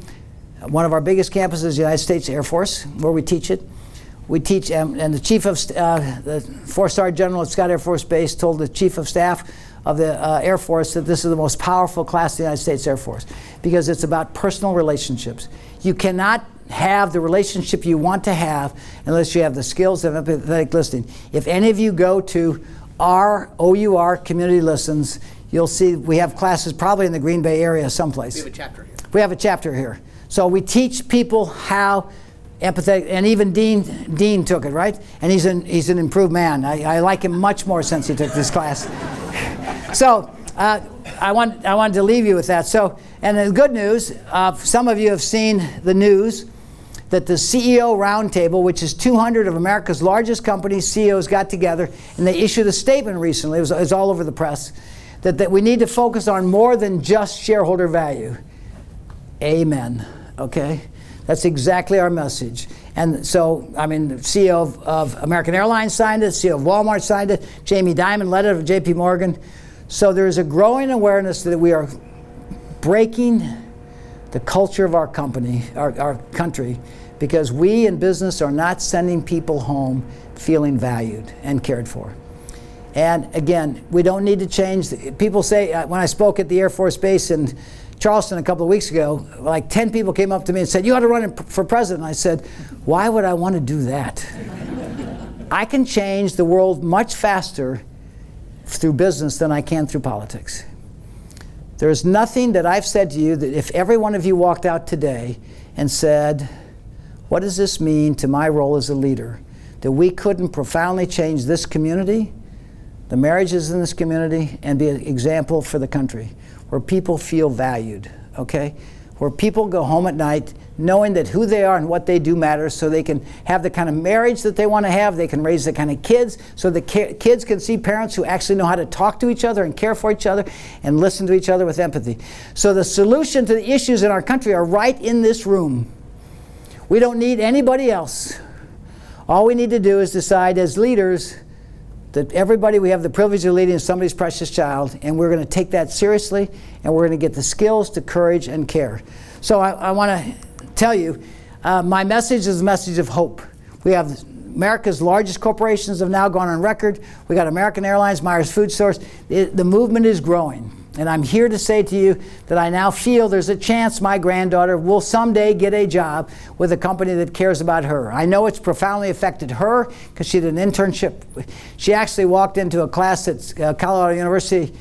One of our biggest campuses is the United States Air Force, where we teach it. We teach, and the chief of the 4-star general at Scott Air Force Base told the chief of staff of the Air Force that this is the most powerful class in the United States Air Force because it's about personal relationships. You cannot have the relationship you want to have unless you have the skills of empathetic listening. If any of you go to our OUR Community Listens, you'll see we have classes probably in the Green Bay area someplace. We have a chapter here. We have a chapter here. So we teach people how empathetic, and even Dean took it, right? And he's an improved man. I like him much more since he took this class. So I wanted to leave you with that. So, and the good news, some of you have seen the news that the CEO Roundtable, which is 200 of America's largest companies, CEOs got together, and they issued a statement recently, it was all over the press, that we need to focus on more than just shareholder value. Amen, okay? That's exactly our message. And so, I mean, the CEO of American Airlines signed it, CEO of Walmart signed it, Jamie Dimon led it of JP Morgan. So there's a growing awareness that we are breaking the culture of our company, our country, because we in business are not sending people home feeling valued and cared for. And again, we don't need to change. People say, when I spoke at the Air Force Base in Charleston a couple of weeks ago, like 10 people came up to me and said, you ought to run for president. I said, why would I want to do that? I can change the world much faster through business than I can through politics. There's nothing that I've said to you that if every one of you walked out today and said, what does this mean to my role as a leader, that we couldn't profoundly change this community, the marriages in this community, and be an example for the country, where people feel valued, okay? Where people go home at night knowing that who they are and what they do matters, so they can have the kind of marriage that they want to have, they can raise the kind of kids, so the kids can see parents who actually know how to talk to each other and care for each other and listen to each other with empathy. So the solution to the issues in our country are right in this room. We don't need anybody else. All we need to do is decide as leaders that everybody, we have the privilege of leading somebody's precious child, and we're going to take that seriously, and we're going to get the skills to courage and care. So I want to tell you, my message is a message of hope. We have America's largest corporations have now gone on record. We got American Airlines, Myers Food Stores. The movement is growing. And I'm here to say to you that I now feel there's a chance my granddaughter will someday get a job with a company that cares about her. I know it's profoundly affected her because she did an internship. She actually walked into a class at Colorado University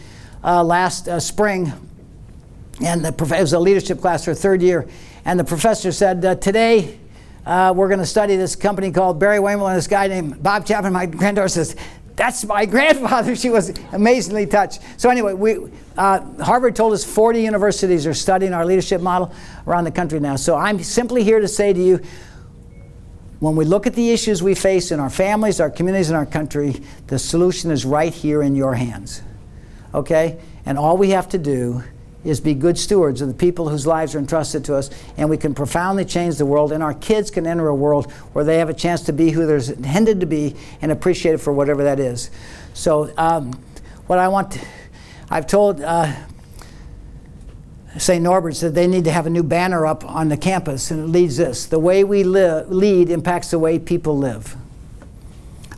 last spring, and it was a leadership class, her third year. And the professor said, today we're going to study this company called Barry-Wehmiller, and this guy named Bob Chapman. My granddaughter says, that's my grandfather. She was amazingly touched. So anyway, Harvard told us 40 universities are studying our leadership model around the country now. So I'm simply here to say to you, when we look at the issues we face in our families, our communities, and our country, the solution is right here in your hands. Okay? And all we have to do is be good stewards of the people whose lives are entrusted to us, and we can profoundly change the world, and our kids can enter a world where they have a chance to be who they're intended to be and appreciated for whatever that is. So what I want, I've told St. Norbert's that they need to have a new banner up on the campus, and it reads this: the way we lead impacts the way people live.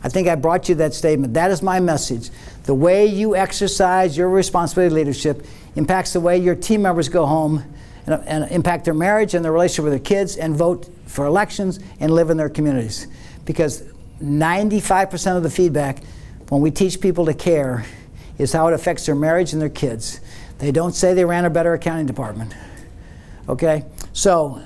I think I brought you that statement. That is my message. The way you exercise your responsibility leadership impacts the way your team members go home and impact their marriage and their relationship with their kids and vote for elections and live in their communities. Because 95% of the feedback when we teach people to care is how it affects their marriage and their kids. They don't say they ran a better accounting department. Okay? So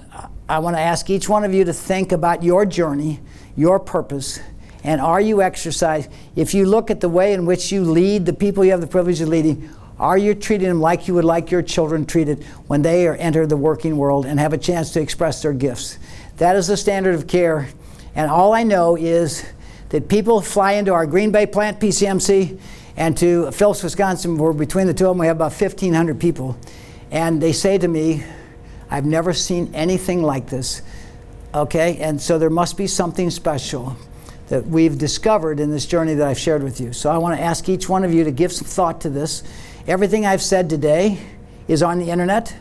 I want to ask each one of you to think about your journey, your purpose, and are you exercising? If you look at the way in which you lead the people you have the privilege of leading, are you treating them like you would like your children treated when they enter the working world and have a chance to express their gifts? That is the standard of care. And all I know is that people fly into our Green Bay plant, PCMC, and to Phillips, Wisconsin, where between the two of them we have about 1,500 people. And they say to me, I've never seen anything like this. Okay? And so there must be something special that we've discovered in this journey that I've shared with you. So I want to ask each one of you to give some thought to this. Everything I've said today is on the internet.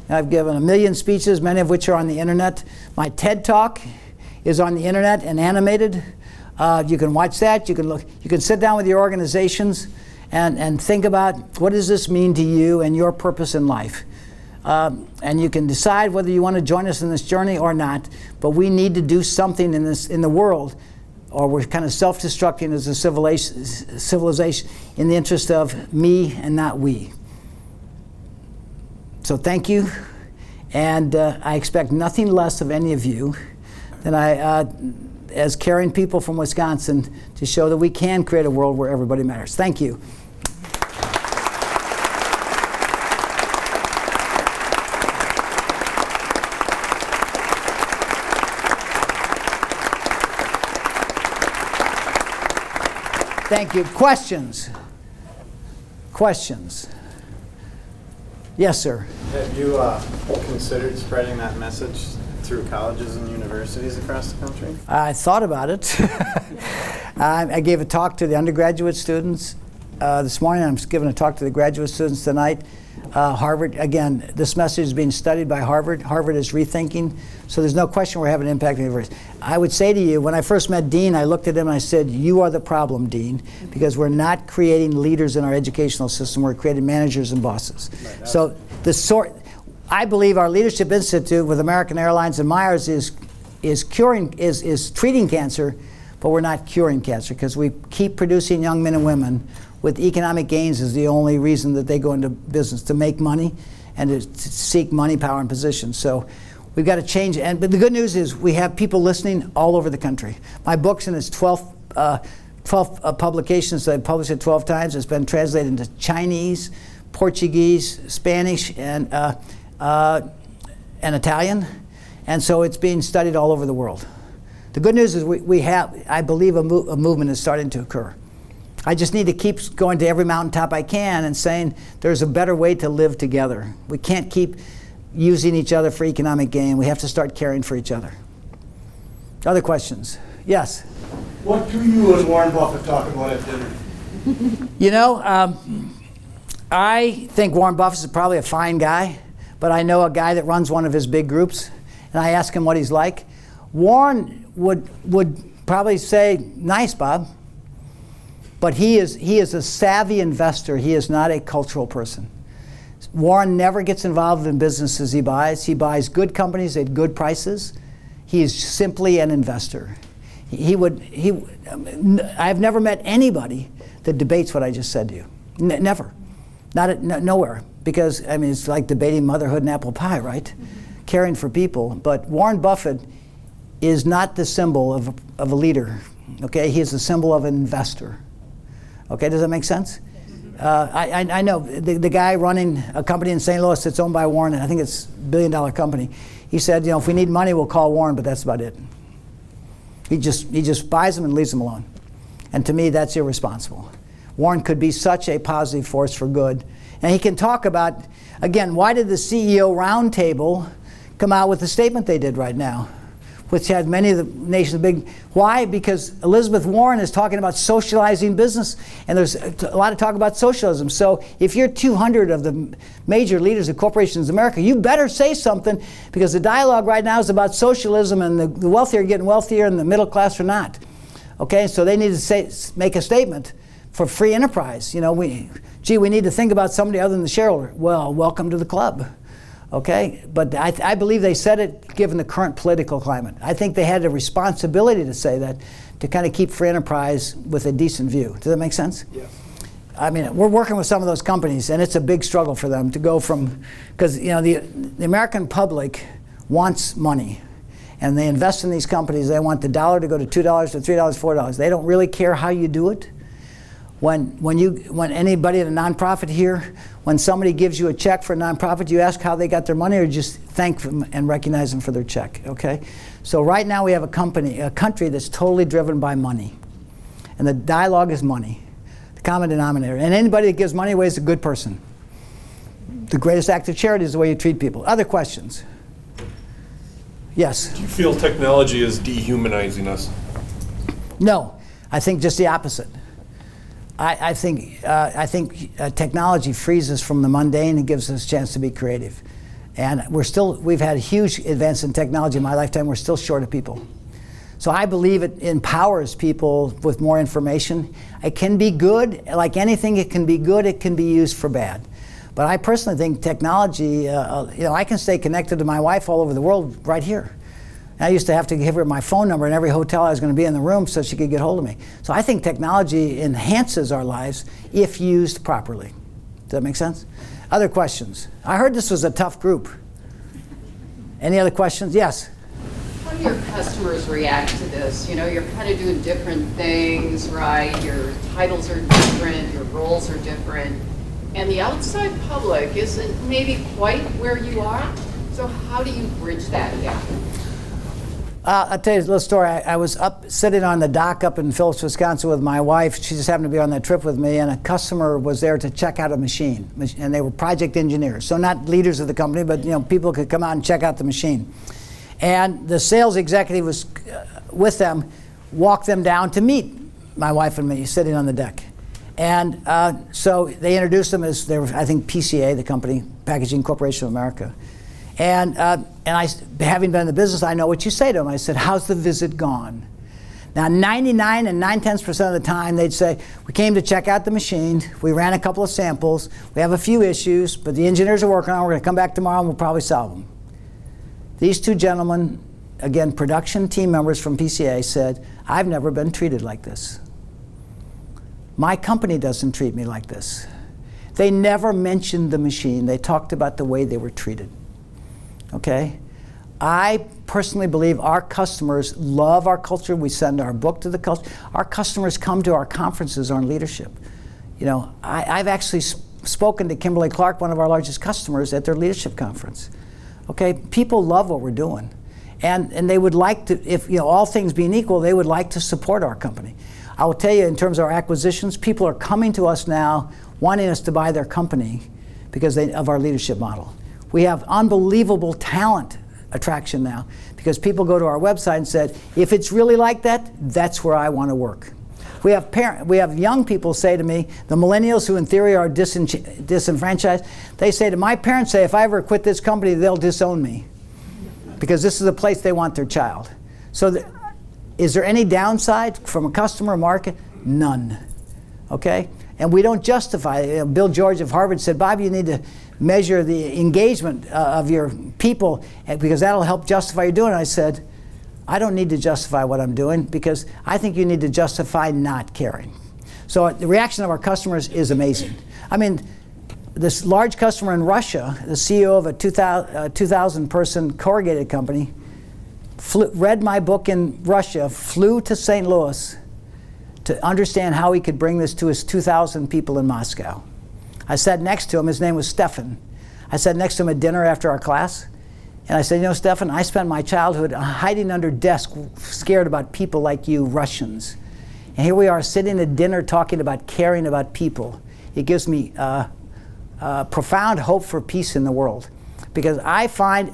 I've given 1 million speeches, many of which are on the internet. My TED Talk is on the internet and animated. You can watch that. You can sit down with your organizations and think about what does this mean to you and your purpose in life. And you can decide whether you want to join us in this journey or not. But we need to do something in the world, or we're kind of self-destructing as a civilization in the interest of me and not we. So thank you, and I expect nothing less of any of you than as caring people from Wisconsin, to show that we can create a world where everybody matters. Thank you. Thank you. Questions? Questions? Yes, sir. Have you considered spreading that message through colleges and universities across the country? I thought about it. I gave a talk to the undergraduate students this morning. I'm giving a talk to the graduate students tonight. Harvard, again, this message is being studied by Harvard. Harvard is rethinking, so there's no question we're having an impact on the university. I would say to you, when I first met Dean, I looked at him and I said, you are the problem, Dean, because we're not creating leaders in our educational system, we're creating managers and bosses. Right, so I believe our Leadership Institute with American Airlines and Myers is treating cancer, but we're not curing cancer, because we keep producing young men and women with economic gains as the only reason that they go into business, to make money and to seek money, power, and position. So we've got to change. But the good news is we have people listening all over the country. My book's in its 12 publications. I've published it 12 times. It's been translated into Chinese, Portuguese, Spanish, and Italian. And so it's being studied all over the world. The good news is we have, I believe, a movement is starting to occur. I just need to keep going to every mountaintop I can and saying there's a better way to live together. We can't keep using each other for economic gain. We have to start caring for each other. Other questions? Yes? What do you and Warren Buffett talk about at dinner? You know, I think Warren Buffett is probably a fine guy, but I know a guy that runs one of his big groups, and I ask him what he's like. Warren would probably say, nice, Bob. But he is a savvy investor. He is not a cultural person. Warren never gets involved in businesses he buys. He buys good companies at good prices. He is simply an investor. I've never met anybody that debates what I just said to you. Never. Nowhere. Because, I mean, it's like debating motherhood and apple pie, right? Caring for people. But Warren Buffett is not the symbol of a leader. Okay? He is the symbol of an investor. Okay, does that make sense? I know the guy running a company in St. Louis that's owned by Warren, and I think it's $1 billion company. He said, you know, if we need money, we'll call Warren, but that's about it. He just buys them and leaves them alone. And to me, that's irresponsible. Warren could be such a positive force for good. And he can talk about, again, why did the CEO Roundtable come out with the statement they did right now, which had many of the nation's big. Why? Because Elizabeth Warren is talking about socializing business, and there's a lot of talk about socialism. So if you're 200 of the major leaders of corporations in America, you better say something, because the dialogue right now is about socialism, and the wealthy are getting wealthier and the middle class are not. Okay, so they need to make a statement for free enterprise. You know, we need to think about somebody other than the shareholder. Well, welcome to the club. Okay, but I believe they said it given the current political climate. I think they had a responsibility to say that, to kind of keep free enterprise with a decent view. Does that make sense? Yes. I mean, we're working with some of those companies, and it's a big struggle for them to go from, because you know the American public wants money, and they invest in these companies. They want the dollar to go to $2 to $3, $4. They don't really care how you do it. When anybody at a nonprofit here, when somebody gives you a check for a nonprofit, you ask how they got their money, or just thank them and recognize them for their check. Okay, so right now we have a country that's totally driven by money, and the dialogue is money. Common denominator. And anybody that gives money away is a good person. The greatest act of charity is the way you treat people. Other questions? Yes? Do you feel technology is dehumanizing us? No, I think just the opposite. I think technology frees us from the mundane and gives us a chance to be creative. And we've had a huge advance in technology in my lifetime. We're still short of people. So I believe it empowers people with more information. It can be good, like anything. It can be good. It can be used for bad. But I personally think technology. I can stay connected to my wife all over the world right here. I used to have to give her my phone number in every hotel I was going to be in the room so she could get hold of me. So I think technology enhances our lives if used properly. Does that make sense? Other questions? I heard this was a tough group. Any other questions? Yes. How do your customers react to this? You know, you're kind of doing different things, right? Your titles are different, your roles are different, and the outside public isn't maybe quite where you are. So how do you bridge that gap? I'll tell you a little story. I was up sitting on the dock up in Phillips, Wisconsin with my wife. She just happened to be on that trip with me, and a customer was there to check out a machine. And they were project engineers, so not leaders of the company, but people could come out and check out the machine. And the sales executive was with them, walked them down to meet my wife and me sitting on the deck. And so they introduced them as, they were, I think, PCA, the company, Packaging Corporation of America. And I, having been in the business, I know what you say to them. I said, how's the visit gone? Now, 99 and 9/10% of the time, they'd say, we came to check out the machine. We ran a couple of samples. We have a few issues, but the engineers are working on it. We're going to come back tomorrow, and we'll probably solve them. These two gentlemen, again, production team members from PCA, said, I've never been treated like this. My company doesn't treat me like this. They never mentioned the machine. They talked about the way they were treated. Okay? I personally believe our customers love our culture. We send our book to the culture. Our customers come to our conferences on leadership. I've actually spoken to Kimberly Clark, one of our largest customers, at their leadership conference. Okay, people love what we're doing, and they would like to, if all things being equal, they would like to support our company. I will tell you, in terms of our acquisitions, people are coming to us now wanting us to buy their company because of our leadership model. We have unbelievable talent attraction now because people go to our website and said, if it's really like that, that's where I want to work. We have young people say to me, the millennials who in theory are disenfranchised, they say to my parents, if I ever quit this company, they'll disown me because this is the place they want their child. So is there any downside from a customer market? None. Okay? And we don't justify it. Bill George of Harvard said, Bob, you need to measure the engagement of your people because that'll help justify your doing it. I said, I don't need to justify what I'm doing because I think you need to justify not caring. So the reaction of our customers is amazing. I mean, this large customer in Russia, the CEO of a 2,000-person corrugated company, read my book in Russia, flew to St. Louis to understand how he could bring this to his 2,000 people in Moscow. I sat next to him. His name was Stefan. I sat next to him at dinner after our class. And I said, Stefan, I spent my childhood hiding under desks, scared about people like you Russians. And here we are sitting at dinner talking about caring about people. It gives me profound hope for peace in the world. Because I find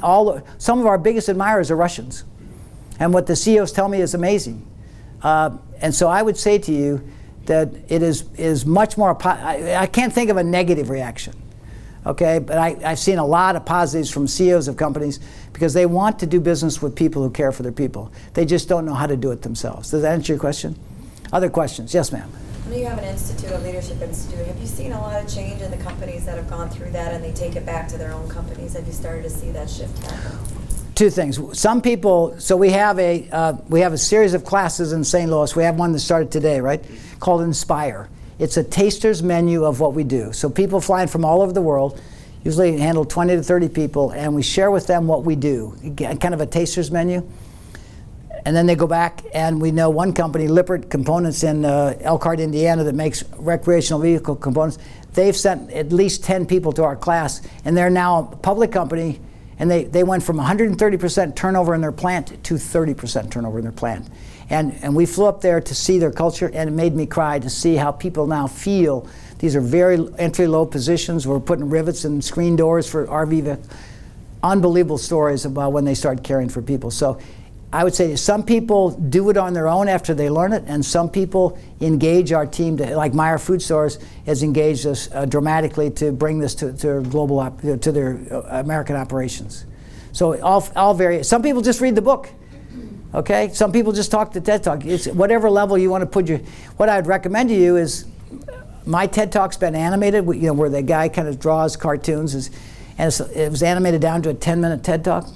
some of our biggest admirers are Russians. And what the CEOs tell me is amazing. And so I would say to you that it is much more, I can't think of a negative reaction. Okay, but I've seen a lot of positives from CEOs of companies because they want to do business with people who care for their people. They just don't know how to do it themselves. Does that answer your question? Other questions? Yes, ma'am. I know you have an institute, a leadership institute. Have you seen a lot of change in the companies that have gone through that and they take it back to their own companies? Have you started to see that shift happen? Two things. Some people, so we have a series of classes in St. Louis. We have one that started today, right? Called Inspire. It's a taster's menu of what we do. So people flying from all over the world, usually handle 20 to 30 people, and we share with them what we do, kind of a taster's menu. And then they go back, and we know one company, Lippert Components in Elkhart, Indiana, that makes recreational vehicle components. They've sent at least 10 people to our class, and they're now a public company, and they went from 130% turnover in their plant to 30% turnover in their plant. And we flew up there to see their culture, and it made me cry to see how people now feel. These are very entry-low positions. We're putting rivets and screen doors for RV vehicles. Unbelievable stories about when they start caring for people. So I would say some people do it on their own after they learn it, and some people engage our team, like Meyer Food Stores has engaged us dramatically to bring this to their global, to their American operations. So all vary. Some people just read the book. Okay, some people just talk the TED Talk. It's whatever level you want to put your. What I'd recommend to you is my TED Talk's been animated. Where the guy kind of draws cartoons, and it was animated down to a 10-minute TED Talk.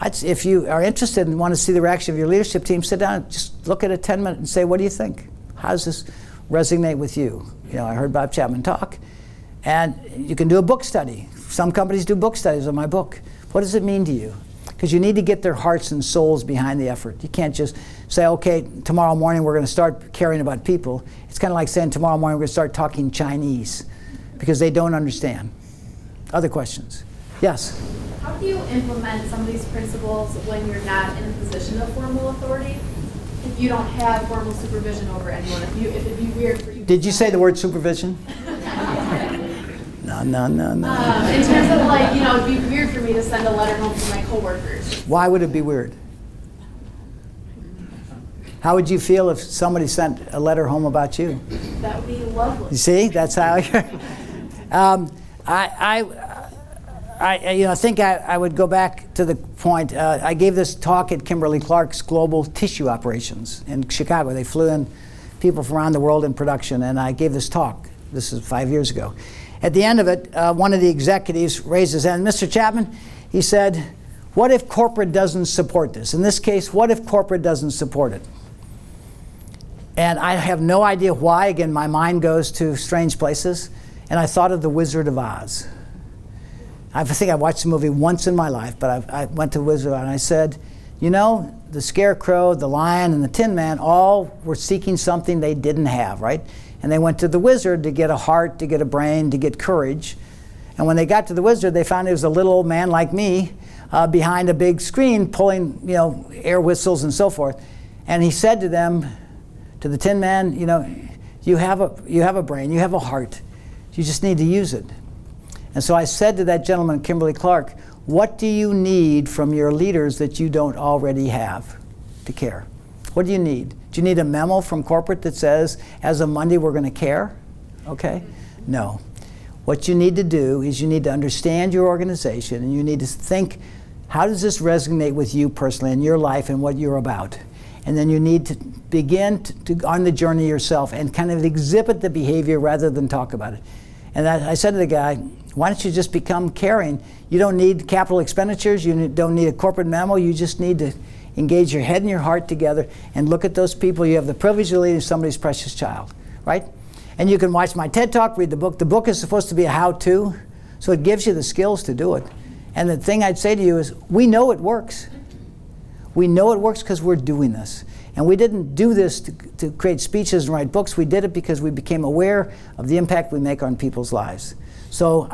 If you are interested and want to see the reaction of your leadership team, sit down and just look at a 10-minute and say, what do you think? How does this resonate with you? I heard Bob Chapman talk. And you can do a book study. Some companies do book studies on my book. What does it mean to you? Because you need to get their hearts and souls behind the effort. You can't just say, okay, tomorrow morning we're going to start caring about people. It's kind of like saying tomorrow morning we're going to start talking Chinese, because they don't understand. Other questions? Yes? How do you implement some of these principles when you're not in a position of formal authority? If you don't have formal supervision over anyone, if it'd be weird for you. Did you say the word supervision? No. In terms of it'd be weird for me to send a letter home to my coworkers. Why would it be weird? How would you feel if somebody sent a letter home about you? That would be lovely. You see, that's how. I think I would go back to the point. I gave this talk at Kimberly-Clark's Global Tissue Operations in Chicago. They flew in people from around the world in production, and I gave this talk. This is 5 years ago. At the end of it, one of the executives raised his hand. Mr. Chapman, he said, what if corporate doesn't support this? In this case, what if corporate doesn't support it? And I have no idea why. Again, my mind goes to strange places. And I thought of The Wizard of Oz. I think I watched the movie once in my life, but I went to Wizard of Oz and I said, the Scarecrow, the Lion, and the Tin Man all were seeking something they didn't have, right? And they went to the wizard to get a heart, to get a brain, to get courage. And when they got to the wizard, they found he was a little old man like me behind a big screen pulling, air whistles and so forth. And he said to them, to the Tin Man, you have a brain, you have a heart. You just need to use it. And so I said to that gentleman, Kimberly-Clark, what do you need from your leaders that you don't already have to care? What do you need? Do you need a memo from corporate that says, as of Monday, we're going to care? Okay? No. What you need to do is you need to understand your organization, and you need to think, how does this resonate with you personally in your life and what you're about? And then you need to begin to on the journey yourself and kind of exhibit the behavior rather than talk about it. And I said to the guy, why don't you just become caring? You don't need capital expenditures. You don't need a corporate memo. You just need to engage your head and your heart together and look at those people. You have the privilege of leading somebody's precious child, right? And you can watch my TED Talk, read the book. The book is supposed to be a how-to, so it gives you the skills to do it. And the thing I'd say to you is, we know it works. We know it works because we're doing this. And we didn't do this to create speeches and write books. We did it because we became aware of the impact we make on people's lives. So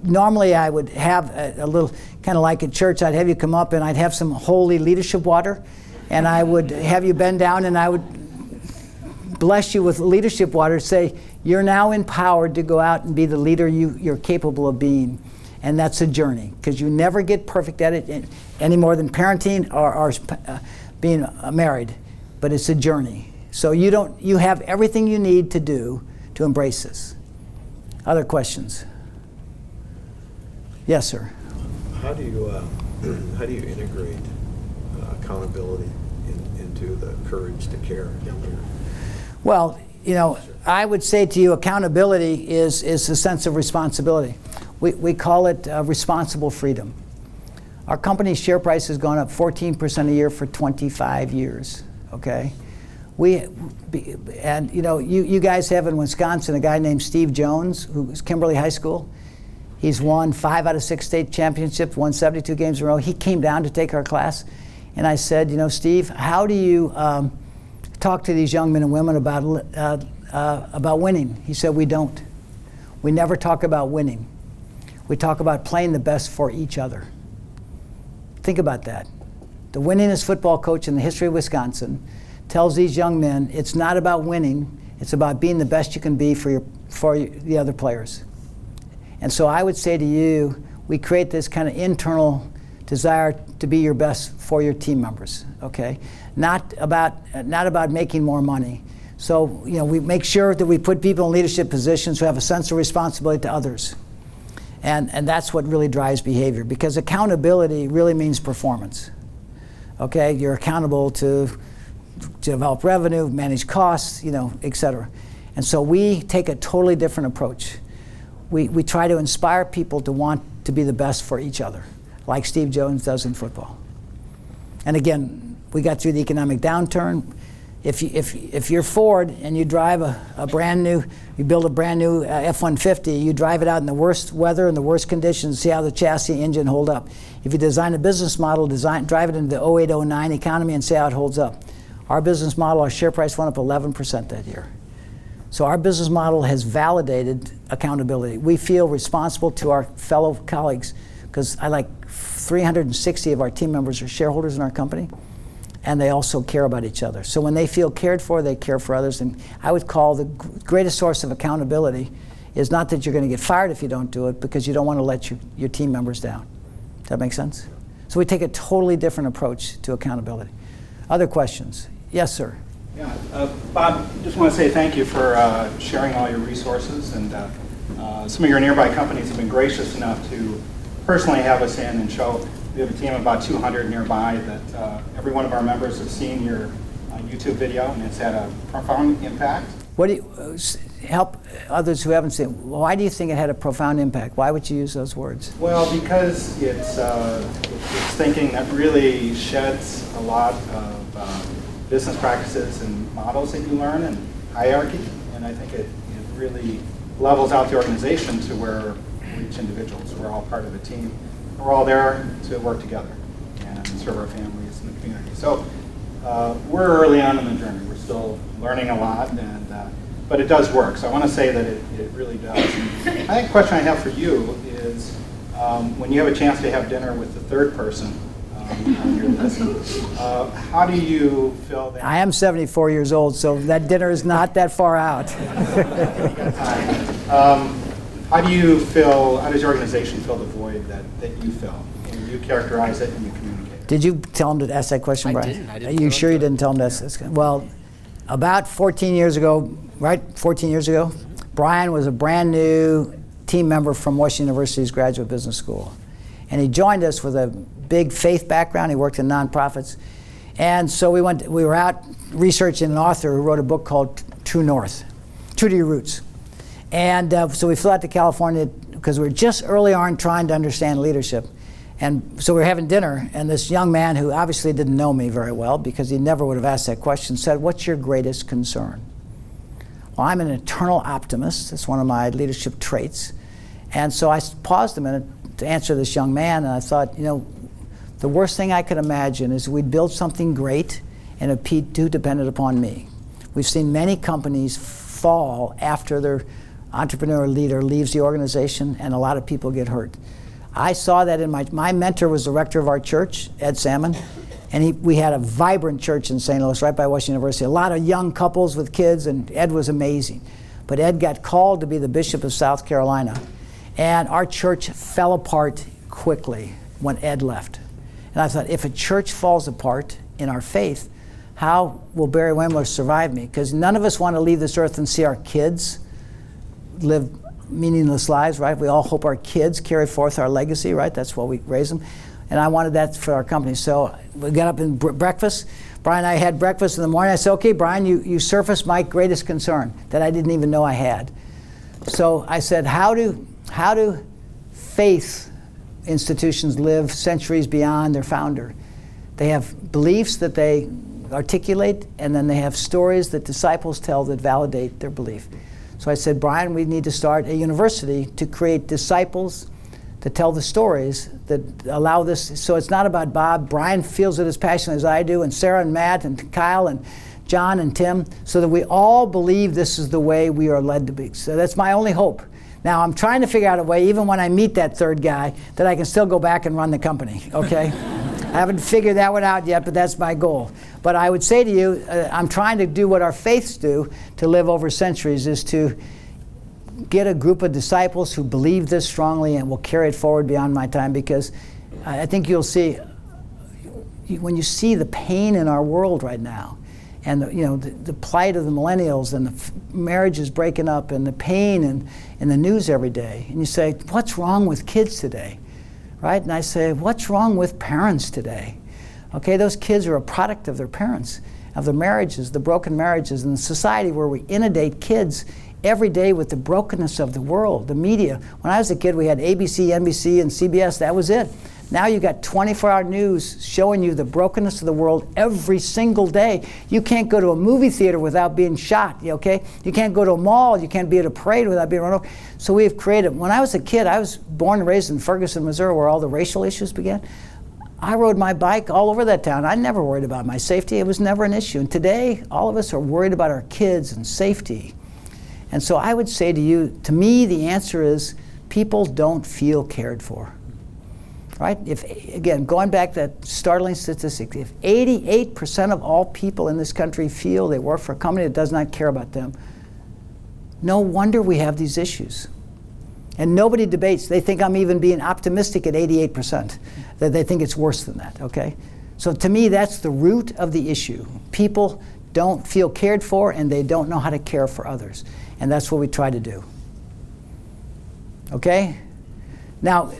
normally I would have a little, kind of like at church, I'd have you come up and I'd have some holy leadership water, and I would have you bend down and I would bless you with leadership water, say, you're now empowered to go out and be the leader you're capable of being. And that's a journey, because you never get perfect at it any more than parenting or being married, but it's a journey. So you have everything you need to do to embrace this. Other questions? Yes, sir. How do you integrate accountability into the courage to care in Well, I would say to you, accountability is a sense of responsibility. We call it responsible freedom. Our company's share price has gone up 14% a year for 25 years, okay? You guys have in Wisconsin a guy named Steve Jones, who's Kimberly High School. He's won 5 out of 6 state championships, won 72 games in a row. He came down to take our class, and I said, Steve, how do you talk to these young men and women about winning? He said, we don't. We never talk about winning. We talk about playing the best for each other. Think about that. The winningest football coach in the history of Wisconsin tells these young men it's not about winning, it's about being the best you can be for the other players. And so I would say to you, we create this kind of internal desire to be your best for your team members, okay? Not about making more money. So, we make sure that we put people in leadership positions who have a sense of responsibility to others. And that's what really drives behavior, because accountability really means performance. Okay, you're accountable to develop revenue, manage costs, et cetera. And so we take a totally different approach. We try to inspire people to want to be the best for each other, like Steve Jones does in football. And again, we got through the economic downturn. If you're Ford and you drive you build a brand new F-150, you drive it out in the worst weather and the worst conditions, see how the chassis engine hold up. If you design a business model, drive it into the 08-09 economy and see how it holds up. Our business model, our share price went up 11% that year. So our business model has validated accountability. We feel responsible to our fellow colleagues, because 360 of our team members are shareholders in our company. And they also care about each other. So when they feel cared for, they care for others. And I would call the greatest source of accountability is not that you're going to get fired if you don't do it, because you don't want to let your team members down. Does that make sense? So we take a totally different approach to accountability. Other questions? Yes, sir. Yeah, Bob, just want to say thank you for sharing all your resources. And some of your nearby companies have been gracious enough to personally have us in and show. We have a team of about 200 nearby that every one of our members have seen your YouTube video, and it's had a profound impact. What do you help others who haven't seen? Why do you think it had a profound impact? Why would you use those words? Well, because it's thinking that really sheds a lot of business practices and models that you learn and hierarchy, and I think it really levels out the organization to where we're each individuals. We're all part of a team. We're all there to work together and serve our families and the community. So we're early on in the journey. We're still learning a lot, but it does work. So I want to say that it really does. And I think the question I have for you is, when you have a chance to have dinner with the third person on your list, how do you feel that? I am 74 years old, so that dinner is not that far out. How do you feel, how does your organization fill the void that you fill? And you characterize it and you communicate it. Did you tell him to ask that question, Brian? I Are didn't. you sure you didn't tell him to ask this? Well, about 14 years ago, right? 14 years ago, Brian was a brand new team member from Washington University's Graduate Business School. And he joined us with a big faith background. He worked in nonprofits. And so we were out researching an author who wrote a book called True North, True to Your Roots. And so we flew out to California because we were just early on trying to understand leadership. And so we were having dinner, and this young man who obviously didn't know me very well, because he never would have asked that question, said, "What's your greatest concern?" Well, I'm an eternal optimist. That's one of my leadership traits. And so I paused a minute to answer this young man, and I thought, the worst thing I could imagine is we'd build something great and it'd be too dependent upon me. We've seen many companies fall after their entrepreneur leader leaves the organization, and a lot of people get hurt. I saw that in my mentor was the rector of our church, Ed Salmon, and we had a vibrant church in St. Louis right by Washington University. A lot of young couples with kids, and Ed was amazing. But Ed got called to be the Bishop of South Carolina, and our church fell apart quickly when Ed left. And I thought, if a church falls apart in our faith, how will Barry-Wehmiller survive me? Because none of us want to leave this earth and see our kids live meaningless lives, right? We all hope our kids carry forth our legacy, right? That's why we raise them. And I wanted that for our company. So we got up in breakfast. Brian and I had breakfast in the morning. I said, okay, Brian, you surfaced my greatest concern that I didn't even know I had. So I said, how do faith institutions live centuries beyond their founder? They have beliefs that they articulate, and then they have stories that disciples tell that validate their belief. So I said, Brian, we need to start a university to create disciples to tell the stories that allow this. So it's not about Bob. Brian feels it as passionately as I do, and Sarah and Matt and Kyle and John and Tim, so that we all believe this is the way we are led to be. So that's my only hope. Now I'm trying to figure out a way, even when I meet that third guy, that I can still go back and run the company, okay? I haven't figured that one out yet, but that's my goal. But I would say to you, I'm trying to do what our faiths do to live over centuries, is to get a group of disciples who believe this strongly and will carry it forward beyond my time, because I think you'll see, when you see the pain in our world right now, and the plight of the millennials, and the marriages breaking up, and the pain in the news every day, and you say, what's wrong with kids today? Right? And I say, what's wrong with parents today? Okay, those kids are a product of their parents, of the marriages, the broken marriages, and the society where we inundate kids every day with the brokenness of the world, the media. When I was a kid, we had ABC, NBC, and CBS. That was it. Now you got 24-hour news showing you the brokenness of the world every single day. You can't go to a movie theater without being shot, okay? You can't go to a mall, you can't be at a parade without being run over. So we have created, when I was a kid, I was born and raised in Ferguson, Missouri, where all the racial issues began. I rode my bike all over that town. I never worried about my safety. It was never an issue. And today, all of us are worried about our kids and safety. And so I would say to you, to me, the answer is people don't feel cared for. Right? If, again, going back to that startling statistic, if 88% of all people in this country feel they work for a company that does not care about them, no wonder we have these issues. And nobody debates. They think I'm even being optimistic at 88%, that they think it's worse than that, okay? So to me, that's the root of the issue. People don't feel cared for, and they don't know how to care for others. And that's what we try to do. Okay? Now,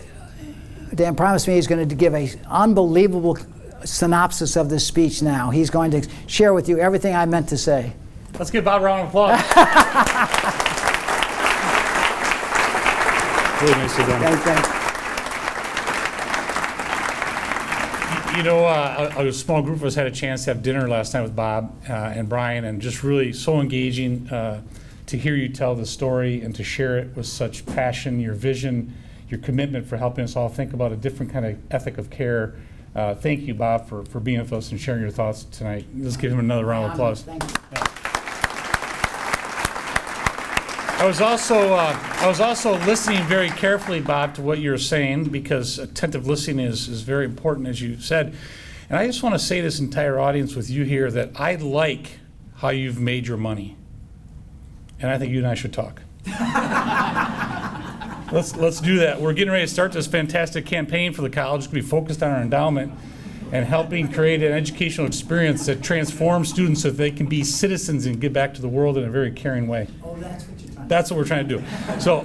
Dan promised me he's going to give an unbelievable synopsis of this speech now. He's going to share with you everything I meant to say. Let's give Bob a round of applause. Really nicely done. Thanks. You know, a small group of us had a chance to have dinner last night with Bob and Brian, and just really so engaging to hear you tell the story and to share it with such passion, your vision, your commitment for helping us all think about a different kind of ethic of care. Thank you, Bob, for being with us and sharing your thoughts tonight. Let's give him another round of applause. Thank you. Yeah. I was also listening very carefully, Bob, to what you're saying, because attentive listening is very important, as you said. And I just want to say to this entire audience with you here that I like how you've made your money. And I think you and I should talk. Let's do that. We're getting ready to start this fantastic campaign for the college. It's going to be focused on our endowment and helping create an educational experience that transforms students so that they can be citizens and give back to the world in a very caring way. Oh, that's what you're trying to do. That's what we're trying to do. So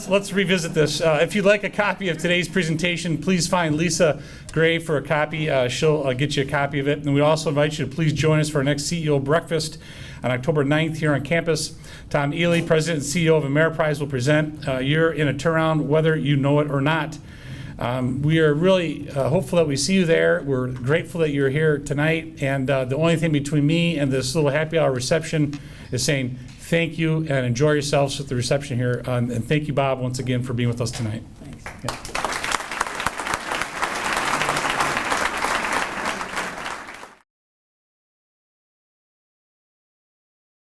let's revisit this. If you'd like a copy of today's presentation, please find Lisa Gray for a copy. She'll get you a copy of it. And we also invite you to please join us for our next CEO breakfast on October 9th here on campus. Tom Ely, President and CEO of Ameriprise, will present. You're in a turnaround whether you know it or not. We are really hopeful that we see you there. We're grateful that you're here tonight. And the only thing between me and this little happy hour reception is saying thank you and enjoy yourselves at the reception here. And thank you, Bob, once again for being with us tonight. Thanks. Yeah.